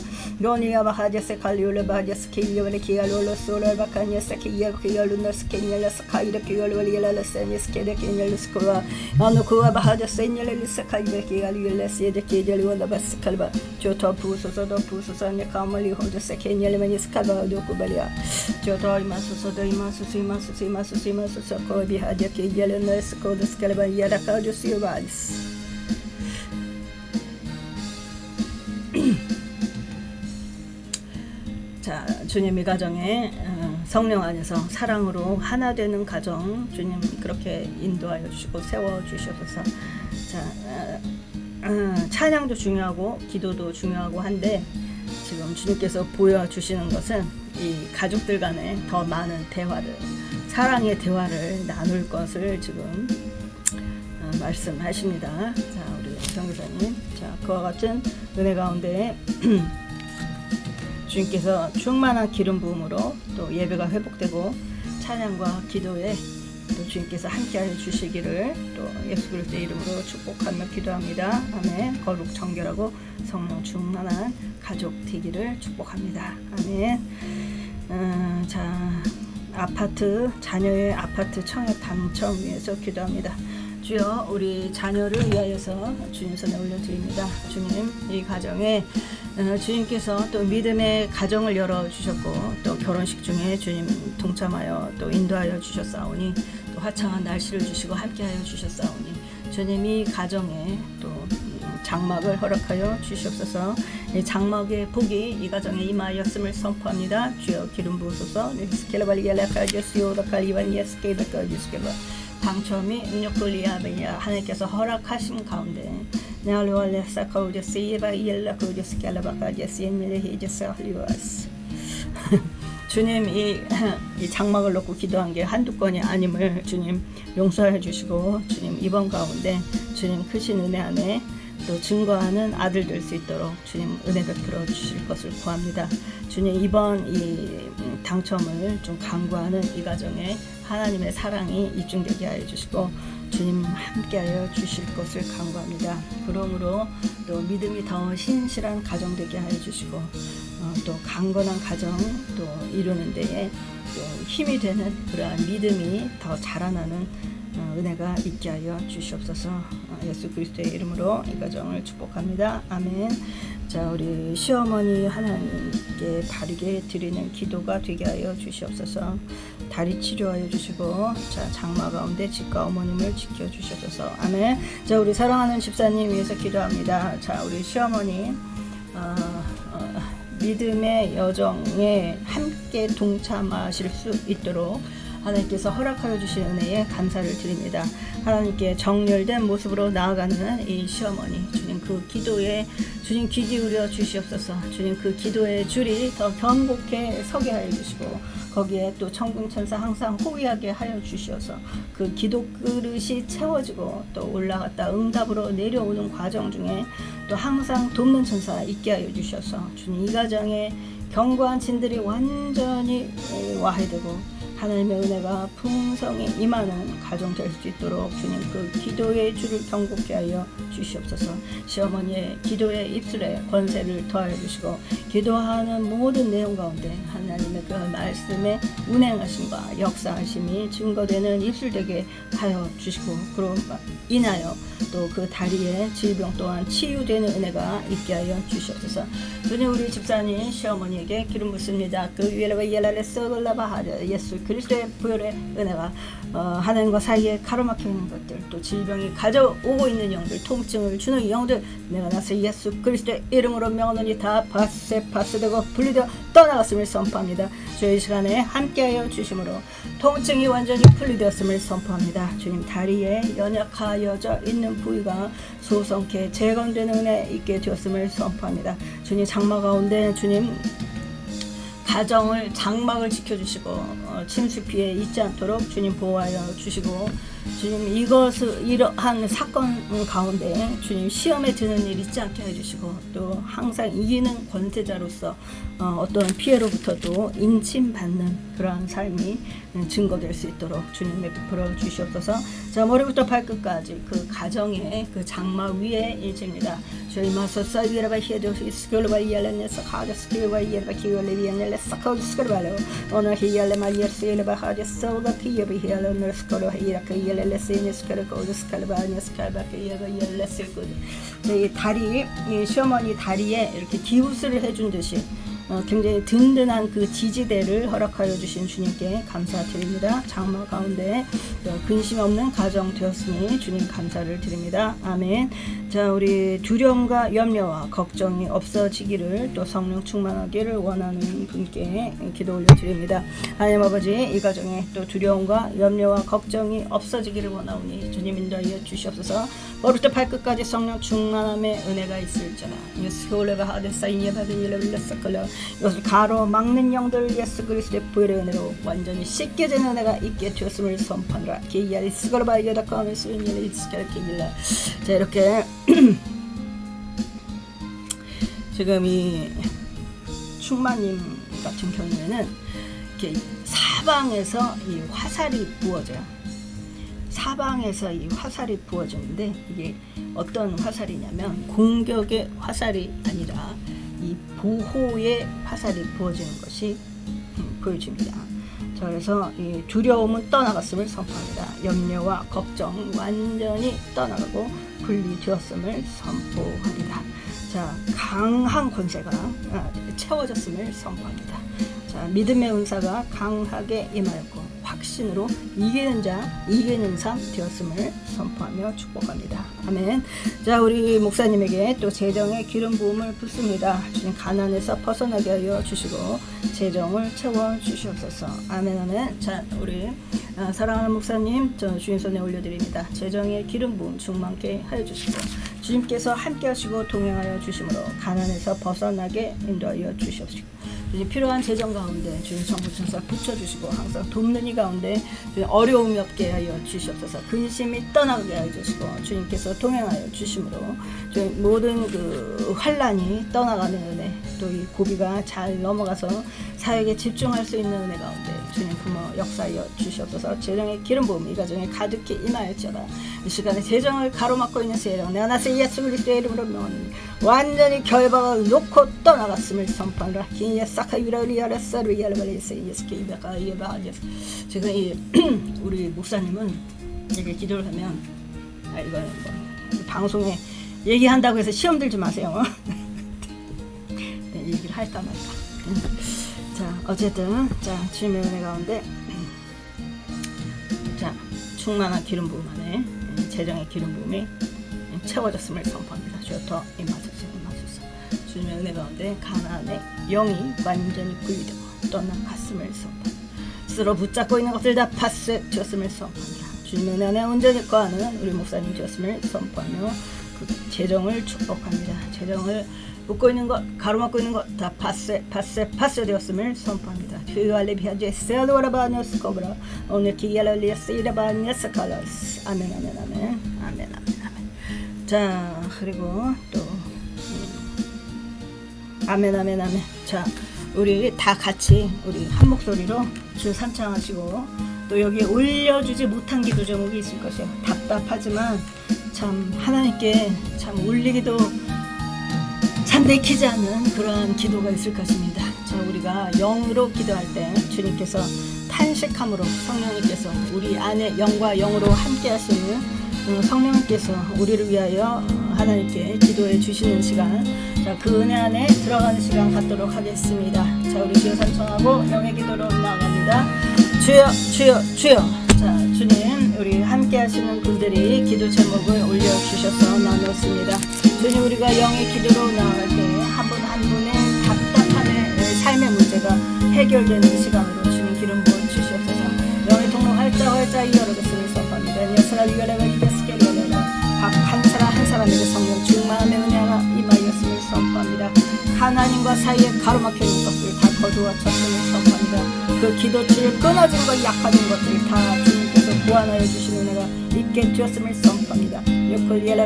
요니야바 하데세 칼리올레바 하데스케 야바레키 알로솔레바 카니에스케 야바키 알로나스케니알레스 카이르키 알로리알레세니스케데키 닐스코바 아노코바 하데세니알레스 카이베키 알리엘레세데키 젤리원다바스칼바 저 부소서 더 부소서 니카말리 호데스케 닐메니스칼바 도쿠바 저도 이마소서 이마소서 이마소서 이마소서 이마소서 코비 하디케 젤레네스 코데스칼바 야라카조시오바이스. 자, 주님 이 가정에 성령 안에서 사랑으로 하나 되는 가정 주님 그렇게 인도하여 주시고 세워 주셔서 찬양도 중요하고 기도도 중요하고 한데 지금 주님께서 보여주시는 것은 이 가족들 간에 더 많은 대화를 사랑의 대화를 나눌 것을 지금 말씀하십니다. 자, 우리 경교사님, 자, 그와 같은 은혜 가운데 주님께서 충만한 기름 부음으로 또 예배가 회복되고 찬양과 기도에 또 주님께서 함께하여 주시기를 또 예수 그리스도의 이름으로 축복하며 기도합니다. 아멘. 거룩 정결하고 성령 충만한 가족 되기를 축복합니다. 아멘. 자, 자녀의 아파트 청약 당첨 위해서 기도합니다. 주여, 우리 자녀를 위하여서 주님 손에 올려드립니다. 주님, 이 가정에 주님께서 또 믿음의 가정을 열어주셨고 또 결혼식 중에 주님 동참하여 또 인도하여 주셨사오니 또 화창한 날씨를 주시고 함께하여 주셨사오니 주님 이 가정에 또 장막을 허락하여 주시옵소서. 이 장막의 복이 이 가정에 임하였음을 선포합니다. 주여 기름 부으소서. 당첨이 능력돌리아베야 하나님께서 허락하신 가운데 주님 이 장막을 놓고 기도한 게 한두 건이 아님을 주님 용서해 주시고 주님 이번 가운데 주님 크신 은혜 안에 또 증거하는 아들 될 수 있도록 주님 은혜 베풀어 주실 것을 구합니다. 주님 이번 이 당첨을 좀 간구하는 이 가정에 하나님의 사랑이 입증되게 하여 주시고 주님 함께하여 주실 것을 간구합니다. 그러므로 또 믿음이 더 신실한 가정 되게 하여 주시고 또 강건한 가정 또 이루는 데에 또 힘이 되는 그러한 믿음이 더 자라나는 은혜가 있게 하여 주시옵소서. 예수 그리스도의 이름으로 이 가정을 축복합니다. 아멘. 자, 우리 시어머니 하나님께 바르게 드리는 기도가 되게 하여 주시옵소서. 다리 치료하여 주시고 자, 장마 가운데 집과 어머님을 지켜주셔서 아멘. 자, 우리 사랑하는 집사님 위해서 기도합니다. 자, 우리 시어머니 믿음의 여정에 함께 동참하실 수 있도록 하나님께서 허락하여 주신 은혜에 감사를 드립니다. 하나님께 정렬된 모습으로 나아가는 이 시어머니 주님 그 기도에 주님 귀 기울여 주시옵소서. 주님 그 기도의 줄이 더 견고케 서게 하여 주시고 거기에 또 천군천사 항상 호위하게 하여 주시어서 그 기도 그릇이 채워지고 또 올라갔다 응답으로 내려오는 과정 중에 또 항상 돕는 천사 있게 하여 주셔서 주님 이 가정에 견고한 진들이 완전히 와해되고 하나님의 은혜가 풍성히 임하는 가정 될 수 있도록 주님 그 기도의 줄을 견고케 하여 주시옵소서. 시어머니의 기도의 입술에 권세를 더하여 주시고 기도하는 모든 내용 가운데 하나님의 그 말씀의 운행하심과 역사하심이 증거되는 입술 되게 하여 주시고 그로 인하여 또 그 다리의 질병 또한 치유되는 은혜가 있게 하여 주시옵소서. 주님 우리 집사님 시어머니에게 기름 붓습니다. 그 위에라바 예라레 썩을라바하자 예수 그리스도의 부혈의 은혜가 하나님과 사이에 가로막혀 있는 것들 또 질병이 가져오고 있는 영들 통증을 주는 영들 내가 나서 예수 그리스도의 이름으로 명하노니 다 파스되고 분리되어 떠나갔음을 선포합니다. 주의 시간에 함께하여 주심으로 통증이 완전히 분리되었음을 선포합니다. 주님 다리에 연약하여져 있는 부위가 소성케 재건되는 은혜 있게 되었음을 선포합니다. 주님 장마 가운데 주님 가정을 장막을 지켜주시고 침수 피해 있지 않도록 주님 보호하여 주시고 주님 이러한 사건 가운데 주님 시험에 드는 일 있지 않게 해주시고 또 항상 이기는 권세자로서 어떤 피해로부터도 인침받는 그러한 삶이 증거될 수 있도록 주님 베풀어 주시옵소서. 자 머리부터 발끝까지 그 가정의 그 장막 위에 일집니다. 저희 마소사 위라바 히에도 스콜바 이알레네서 카드스키바 이에바 키올레비안레서 카드스콜바로 오늘 히알레 마이어스엘바 하데서가 키에비 히알레 스콜로 히라카 이알레세니스카르 코드스칼바니스칼바 키에바 이알레스kud 이 다리 이 시어머니 다리에 이렇게 기부스를 해준 듯이 굉장히 든든한 그 지지대를 허락하여 주신 주님께 감사드립니다. 장마 가운데 근심 없는 가정 되었으니 주님 감사를 드립니다. 아멘. 자, 우리 두려움과 염려와 걱정이 없어지기를 또 성령 충만하기를 원하는 분께 기도 올려드립니다. 하나님 아버지, 이 가정에 또 두려움과 염려와 걱정이 없어지기를 원하오니 주님 인도하여 주시옵소서. 머리부터 발끝까지 성령 충만함의 은혜가 있을지어다. 이것을 가로막는 영들 예수 그리스도의 보혈의 은혜로 완전히 씻겨진 은혜가 있게 되었음을 선포하노라. 자, 이렇게 지금 이 충만님 같은 경우에는 이렇게 사방에서 이 화살이 부어져요. 사방에서 이 화살이 부어지는데 이게 어떤 화살이냐면 공격의 화살이 아니라 이 보호의 화살이 부어지는 것이 보여집니다. 자, 그래서 이 두려움은 떠나갔음을 선포합니다. 염려와 걱정 완전히 떠나가고 분리되었음을 선포합니다. 자, 강한 권세가 채워졌음을 선포합니다. 자, 믿음의 은사가 강하게 임하였고 확신으로 이기는 자, 이기는 삶 되었음을 선포하며 축복합니다. 아멘. 자, 우리 목사님에게 또 재정의 기름 부음을 붓습니다. 주님 가난에서 벗어나게 하여 주시고 재정을 채워 주시옵소서. 아멘, 아멘. 자, 우리 사랑하는 목사님, 저 주님 손에 올려드립니다. 재정의 기름 부음 충만케 하여 주시고 주님께서 함께 하시고 동행하여 주심으로 가난에서 벗어나게 인도하여 주시옵시고 필요한 재정 가운데 주님 성부천사 붙여주시고 항상 돕는 이 가운데 주님 어려움이 없게 하여 주시옵소서. 근심이 떠나게 하여 주시고 주님께서 동행하여 주심으로 주님 모든 그 환란이 떠나가는 은혜, 또 이 고비가 잘 넘어가서 사역에 집중할 수 있는 은혜 가운데 주님 부모 역사하여 주시옵소서. 재정의 기름 부음 이 가정에 가득히 임하였지어다. 이 시간에 재정을 가로막고 있는 세력 내가 나서 예수 그리스도의 이름으로 명하노니 완전히 결박을 놓고 떠나갔음을 선포하노라. 지금 이 우리 목사님은 이렇게 기도를 하면 이거는 뭐 방송에 얘기한다고 해서 시험 들지 마세요. 네, 얘기를 할까 말까. 자, 어쨌든 자, 주님의 은혜 가운데 자, 충만한 기름 부음 안에 재정의 기름 부음이 채워졌음을 선포합니다. 주여 더 임하소서. 주님의 은혜 가운데 가나안의 영이 완전히 분리되고 떠나갔음을 선포합니다. 스스로 붙잡고 있는 것들 다 파쇄되었음을 선포합니다. 주님의 은혜 안에 온전히 거하는 우리 목사님 되었음을 선포하며 그 재정을 축복합니다. 재정을 묶고 있는 것, 가로막고 있는 것 다 파쇄되었음을 선포합니다. 아멘, 아멘, 아멘, 아멘, 아멘. 자, 그리고 또 아멘, 아멘, 아멘. 자, 우리 다 같이 우리 한 목소리로 주 찬양하시고 또 여기에 올려주지 못한 기도 제목이 있을 것이에요. 답답하지만 참 하나님께 참 올리기도 참 내키지 않는 그러한 기도가 있을 것입니다. 자, 우리가 영으로 기도할 때 주님께서 탄식함으로 성령님께서 우리 안에 영과 영으로 함께 하시는 성령님께서 우리를 위하여 하나님께 기도해 주시는 시간, 자, 그 은혜 안에 들어가는 시간 갖도록 하겠습니다. 자, 우리 주여 찬송하고 영의 기도로 나아갑니다. 주여, 주여, 주여. 자, 주님, 우리 함께 하시는 분들이 기도 제목을 올려주셔서 나눴습니다. 주님, 우리가 영의 기도로 나아갈 때 한 분 한 분의 답답함의 삶의 문제가 해결되는 시간으로 주님 기름 부어 주시옵소서. 영의 통로 활짝 열어줬음을 선포합니다. 예수라 위가라가 이겼으리라. 각 한 사람 한 사람에게 성령 충만함의 은혜가 임하였음을 선포합니다. 하나님과 사이에 가로막혀 있는 것들 다 거두어졌음을 선포합니다. 그 기도줄 끊어진 것, 약화된 것들 다 주님께서 보완하여 주시는 은혜가 있게 되었음을 선포합니다.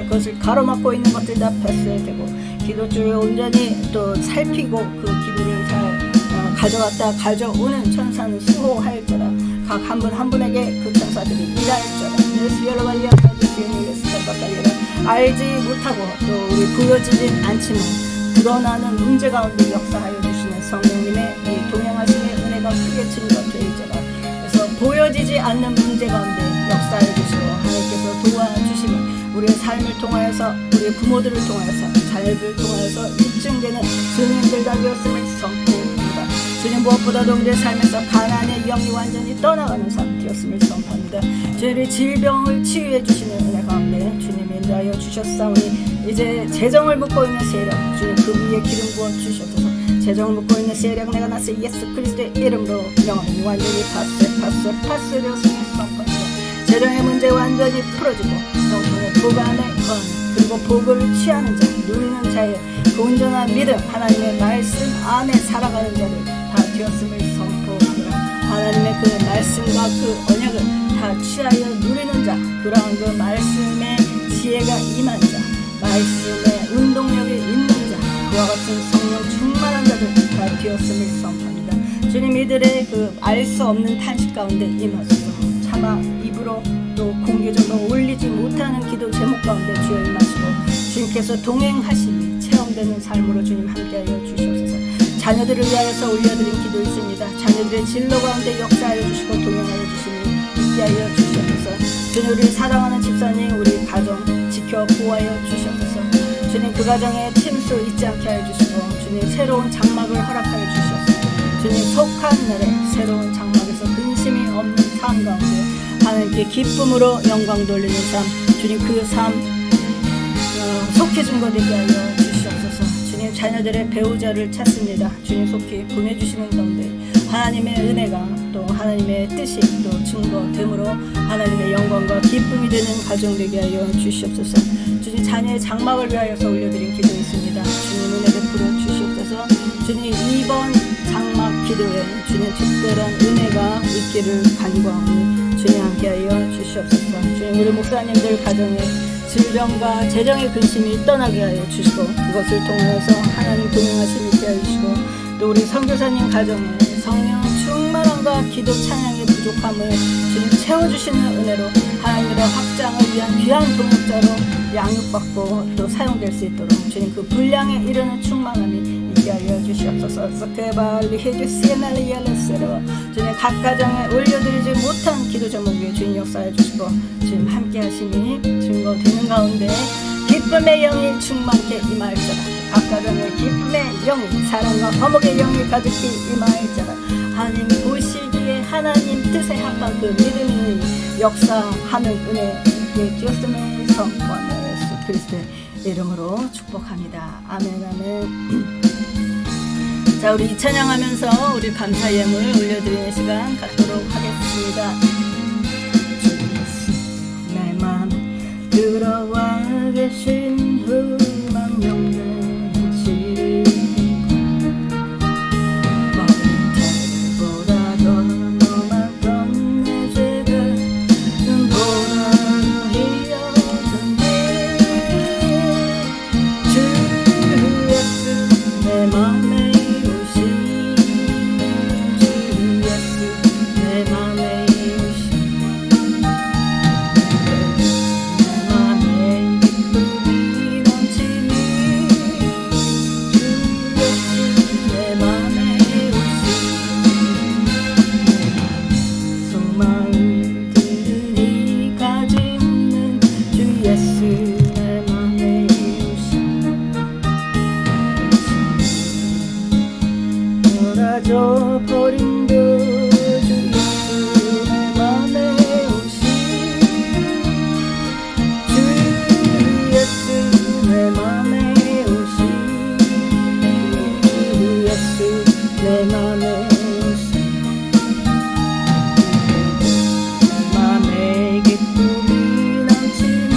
그것을 가로막고 있는 것들 다 패스되고 기도줄을 온전히 또 살피고 그 기도를 잘 가져왔다 가져오는 천사는 수호하였더라. 각 한 분 한 분에게 그 천사들이 일하였더라. 알지 못하고 또 우리 보여지진 않지만 드러나는 문제 가운데 역사하여 주시는 성령님의 이 동행하심의 은혜가 크게 증거되어있더라. 그래서 보여지지 않는 문제 가운데 역사해 주시고 하나님께서 도와주시면 우리의 삶을 통하여서 우리의 부모들을 통하여서 자녀들을 통하여서 입증되는 증인들 다 되었음을 선포합니다. 주님 무엇보다도 우리의 삶에서 가난의 영이 완전히 떠나가는 삶 되었음을 선포합니다. 저희의 질병을 치유해 주시는 은혜 가운데 주님 인도하여 주셨사오니 이제 재정을 묶고 있는 세력 주님 그 위에 기름 부어 주시옵소서. 재정을 묶고 있는 세력 내가 나서 예수 그리스도의 이름으로 명함이 완전히 파쇄되었음을 선포합니다. 재정의 문제 완전히 풀어지고 영혼의 보관의 건 그리고 복을 취하는 자 누리는 자의 그 온전한 믿음 하나님의 말씀 안에 살아가는 자들 다 되었음을 선포합니다. 하나님의 그 말씀과 그 언약을 다 취하여 누리는 자 그러한 그 말씀의 지혜가 임한 자 말씀의 운동력이 있는 자 그와 같은 성령 충만한 자들 다 되었음을 선포합니다. 주님 이들의 그 알 수 없는 탄식 가운데 임하소서. 차마 입으로 또 공개적으로 올리지 못하는 기도 제목 가운데 주여 임하시고 주님께서 동행하심이 체험되는 삶으로 주님 함께하여 주시옵소서. 자녀들을 위하여서 올려드린 기도 있습니다. 자녀들의 진로 가운데 역사하여 주시고 동행하여 주시니 있게 하여 주시옵소서. 주님 우리를 사랑하는 집사님 우리 가정 지켜 보호하여 주시옵소서. 주님 그 가정에 침수 있지 않게 하여 주시고 주님 새로운 장막을 허락하여 주시옵소서. 주님 속한 날에 새로운 장막에서 근심이 없는 삶 가운데 하나님께 기쁨으로 영광 돌리는 삶 주님 그 삶 속해준 것 되게 하여 주시옵소서. 주님 자녀들의 배우자를 찾습니다. 주님 속히 보내주시는 가운데 하나님의 은혜가 또 하나님의 뜻이 또 증거됨으로 하나님의 영광과 기쁨이 되는 가정 되게 하여 주시옵소서. 주님 자녀의 장막을 위하여서 올려드린 기도 있습니다. 주님 은혜 베풀어 주시옵소서. 주님 이번 장막 기도에 주님 특별한 은혜가 있기를 간구하오니 주님 함께하여 주시옵소서. 주님 우리 목사님들 가정에 질병과 재정의 근심이 떠나게 하여 주시고 그것을 통해서 하나님 동행하심이 있게 하여 주시고 또 우리 선교사님 가정에 성령 충만함과 기도 찬양의 부족함을 주님 채워주시는 은혜로 하나님의 확장을 위한 귀한 동역자로 양육받고 또 사용될 수 있도록 주님 그 분량에 이르는 충만함이 있게 하여 주시옵소서. 주님 각 가정에 올려드리지 못한 기도 제목 위에 주님 역사해 주시고 주님 함께 하시니 증거되는 가운데 기쁨의 영이 충만케 임할지라. 각 가정에 기쁨의 영이 사랑과 화목의 영이 가득히 임할지라. 하나님 보시기에 하나님 뜻에 합한 그 믿음이 역사하는 은혜 있게 되었음을 선포하며 예수 그리스도의 이름으로 축복합니다. 아멘 아멘. 자 우리 이 찬양하면서 우리 감사 예물 올려드리는 시간 갖도록 하겠습니다. 내 맘 들어와 계신 흠한 영는 지를 머리털보다 더 너만던 내 죄가 눈보다 희어던데 주 예수 내 맘에 버린 주 예수 내 맘에 오신 주 예수 내 맘에 오신 주 예수 내 맘에 오신 내 맘에 기쁨이 넘치는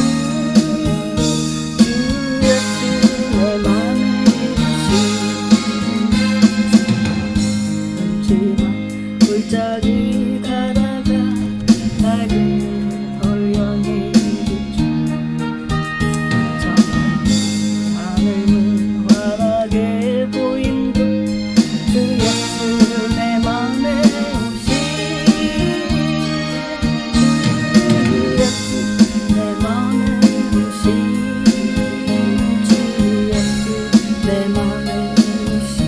주 예수 내 맘에 오신 물자리 가다가 나를 돌려내리죠. 하늘문 환하게 보인 주 예수 내 맘에 오신 주 예수 내 맘에 오신 주 예수 내 맘에 오신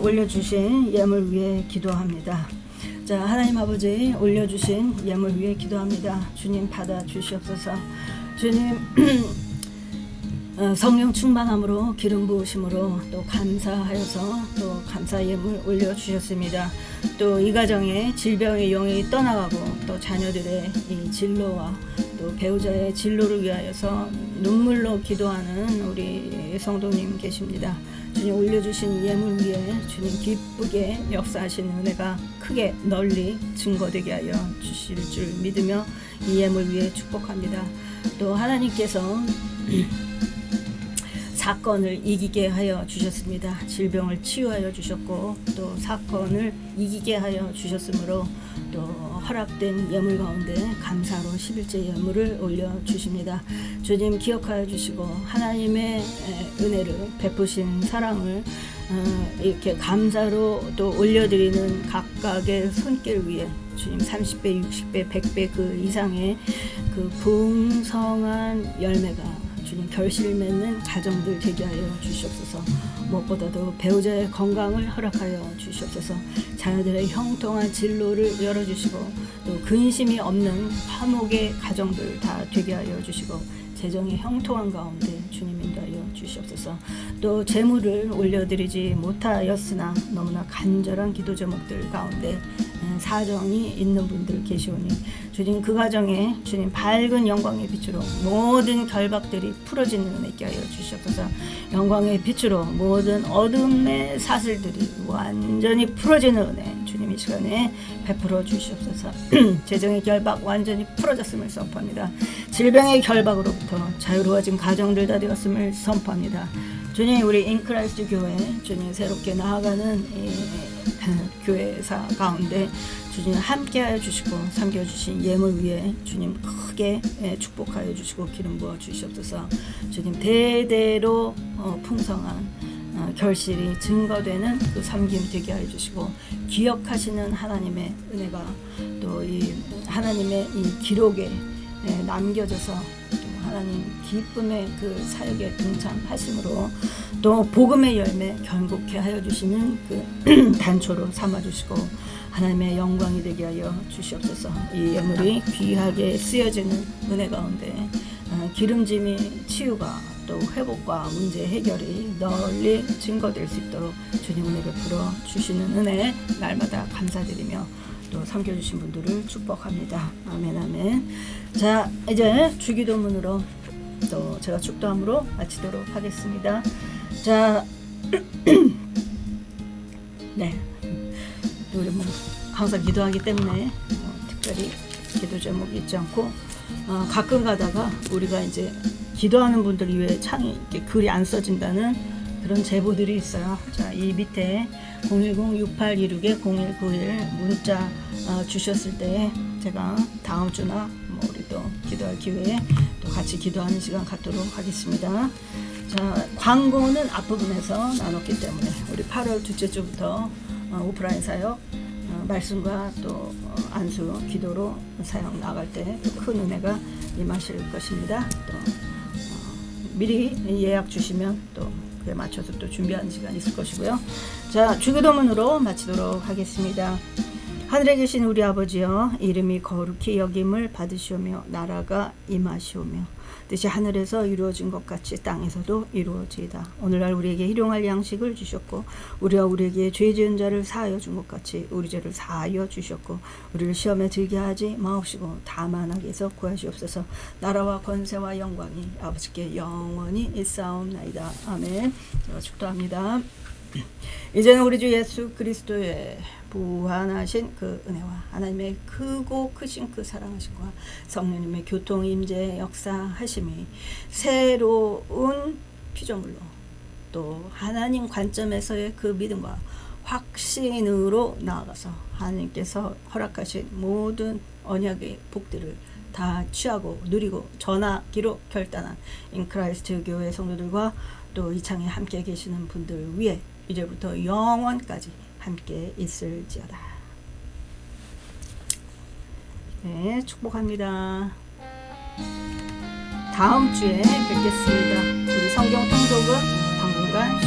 올려주신 예물 위에 기도합니다. 자, 하나님 아버지 올려주신 예물 위에 기도합니다. 주님 받아 주시옵소서. 주님 성령 충만함으로 기름 부으심으로 또 감사하여서 또 감사 예물 올려주셨습니다. 또 이 가정에 질병의 영이 떠나가고 또 자녀들의 이 진로와 또 배우자의 진로를 위하여서 눈물로 기도하는 우리 성도님 계십니다. 주님 올려주신 예물 위에 주님 기쁘게 역사하시는 은혜가 크게 널리 증거되게 하여 주실 줄 믿으며 이 예물 위에 축복합니다. 또 하나님께서 사건을 이기게 하여 주셨습니다. 질병을 치유하여 주셨고 또 사건을 이기게 하여 주셨으므로 또 허락된 예물 가운데 감사로 11제 예물을 올려주십니다. 주님 기억하여 주시고 하나님의 은혜를 베푸신 사랑을 이렇게 감사로 또 올려드리는 각각의 손길 위에 주님 30배, 60배, 100배 그 이상의 그 풍성한 열매가 주님 결실 맺는 가정들 되게 하여 주시옵소서. 무엇보다도 배우자의 건강을 허락하여 주시옵소서. 자녀들의 형통한 진로를 열어주시고 또 근심이 없는 화목의 가정들 다 되게 하여 주시고 재정의 형통한 가운데 주님 인도하여 주시옵소서. 또 재물을 올려드리지 못하였으나 너무나 간절한 기도 제목들 가운데 사정이 있는 분들 계시오니 주님 그 가정에 주님 밝은 영광의 빛으로 모든 결박들이 풀어지는 은혜 있게 하여 주시옵소서. 영광의 빛으로 모든 어둠의 사슬들이 완전히 풀어지는 은혜 주님 이 시간에 베풀어 주시옵소서. 재정의 결박 완전히 풀어졌음을 선포합니다. 질병의 결박으로부터 자유로워진 가정들 다 되었음을 선포합니다. 주님 우리 인크라이스트 교회 주님 새롭게 나아가는 이 교회사 가운데 주님 함께하여 주시고 섬겨주신 예물 위에 주님 크게 축복하여 주시고 기름 부어 주시옵소서. 주님 대대로 풍성한 결실이 증거되는 그 섬김 되게 하여 주시고 기억하시는 하나님의 은혜가 또 이 하나님의 이 기록에 남겨져서 하나님 기쁨의 그 사역에 동참하심으로 또 복음의 열매 견고케 하여 주시는 그 단초로 삼아주시고 하나님의 영광이 되게 하여 주시옵소서. 이 예물이 귀하게 쓰여지는 은혜 가운데 기름짐이 치유가 또 회복과 문제 해결이 널리 증거될 수 있도록 주님 은혜 베풀어 주시는 은혜 날마다 감사드리며 또 섬겨주신 분들을 축복합니다. 아멘 아멘. 자 이제 주기도문으로 또 제가 축도함으로 마치도록 하겠습니다. 자 네 우리 뭐 항상 기도하기 때문에 특별히 기도 제목이 있지 않고 가끔 가다가 우리가 이제 기도하는 분들 위해 창이 이렇게 글이 안 써진다는 그런 제보들이 있어요. 자, 이 밑에 010-6826-0191 문자 주셨을 때 제가 다음 주나 뭐 우리 또 기도할 기회에 또 같이 기도하는 시간 갖도록 하겠습니다. 자, 광고는 앞부분에서 나눴기 때문에 우리 8월 둘째 주부터 오프라인 사역 말씀과 또 안수 기도로 사역 나갈 때 큰 은혜가 임하실 것입니다. 또 미리 예약 주시면 또 그에 맞춰서 또 준비하는 시간이 있을 것이고요. 자, 주기도문으로 마치도록 하겠습니다. 하늘에 계신 우리 아버지여, 이름이 거룩히 여김을 받으시오며 나라가 임하시오며 뜻이 하늘에서 이루어진 것 같이 땅에서도 이루어지이다. 오늘날 우리에게 일용할 양식을 주셨고 우리와 우리에게 죄 지은 자를 사하여 준 것 같이 우리 죄를 사하여 주셨고 우리를 시험에 들게 하지 마옵시고 다만 악에서 구하시옵소서. 나라와 권세와 영광이 아버지께 영원히 있사옵나이다. 아멘. 제가 축도합니다. 이제는 우리 주 예수 그리스도의 부활하신 그 은혜와 하나님의 크고 크신 그 사랑하심과 성령님의 교통 임재 역사하심이 새로운 피조물로 또 하나님 관점에서의 그 믿음과 확신으로 나아가서 하나님께서 허락하신 모든 언약의 복들을 다 취하고 누리고 전하기로 결단한 인크라이스트 교회 성도들과 또 이창에 함께 계시는 분들 위해 이제부터 영원까지 함께 있을지어다. 네, 축복합니다. 다음 주에 뵙겠습니다. 우리 성경 통독은 당분간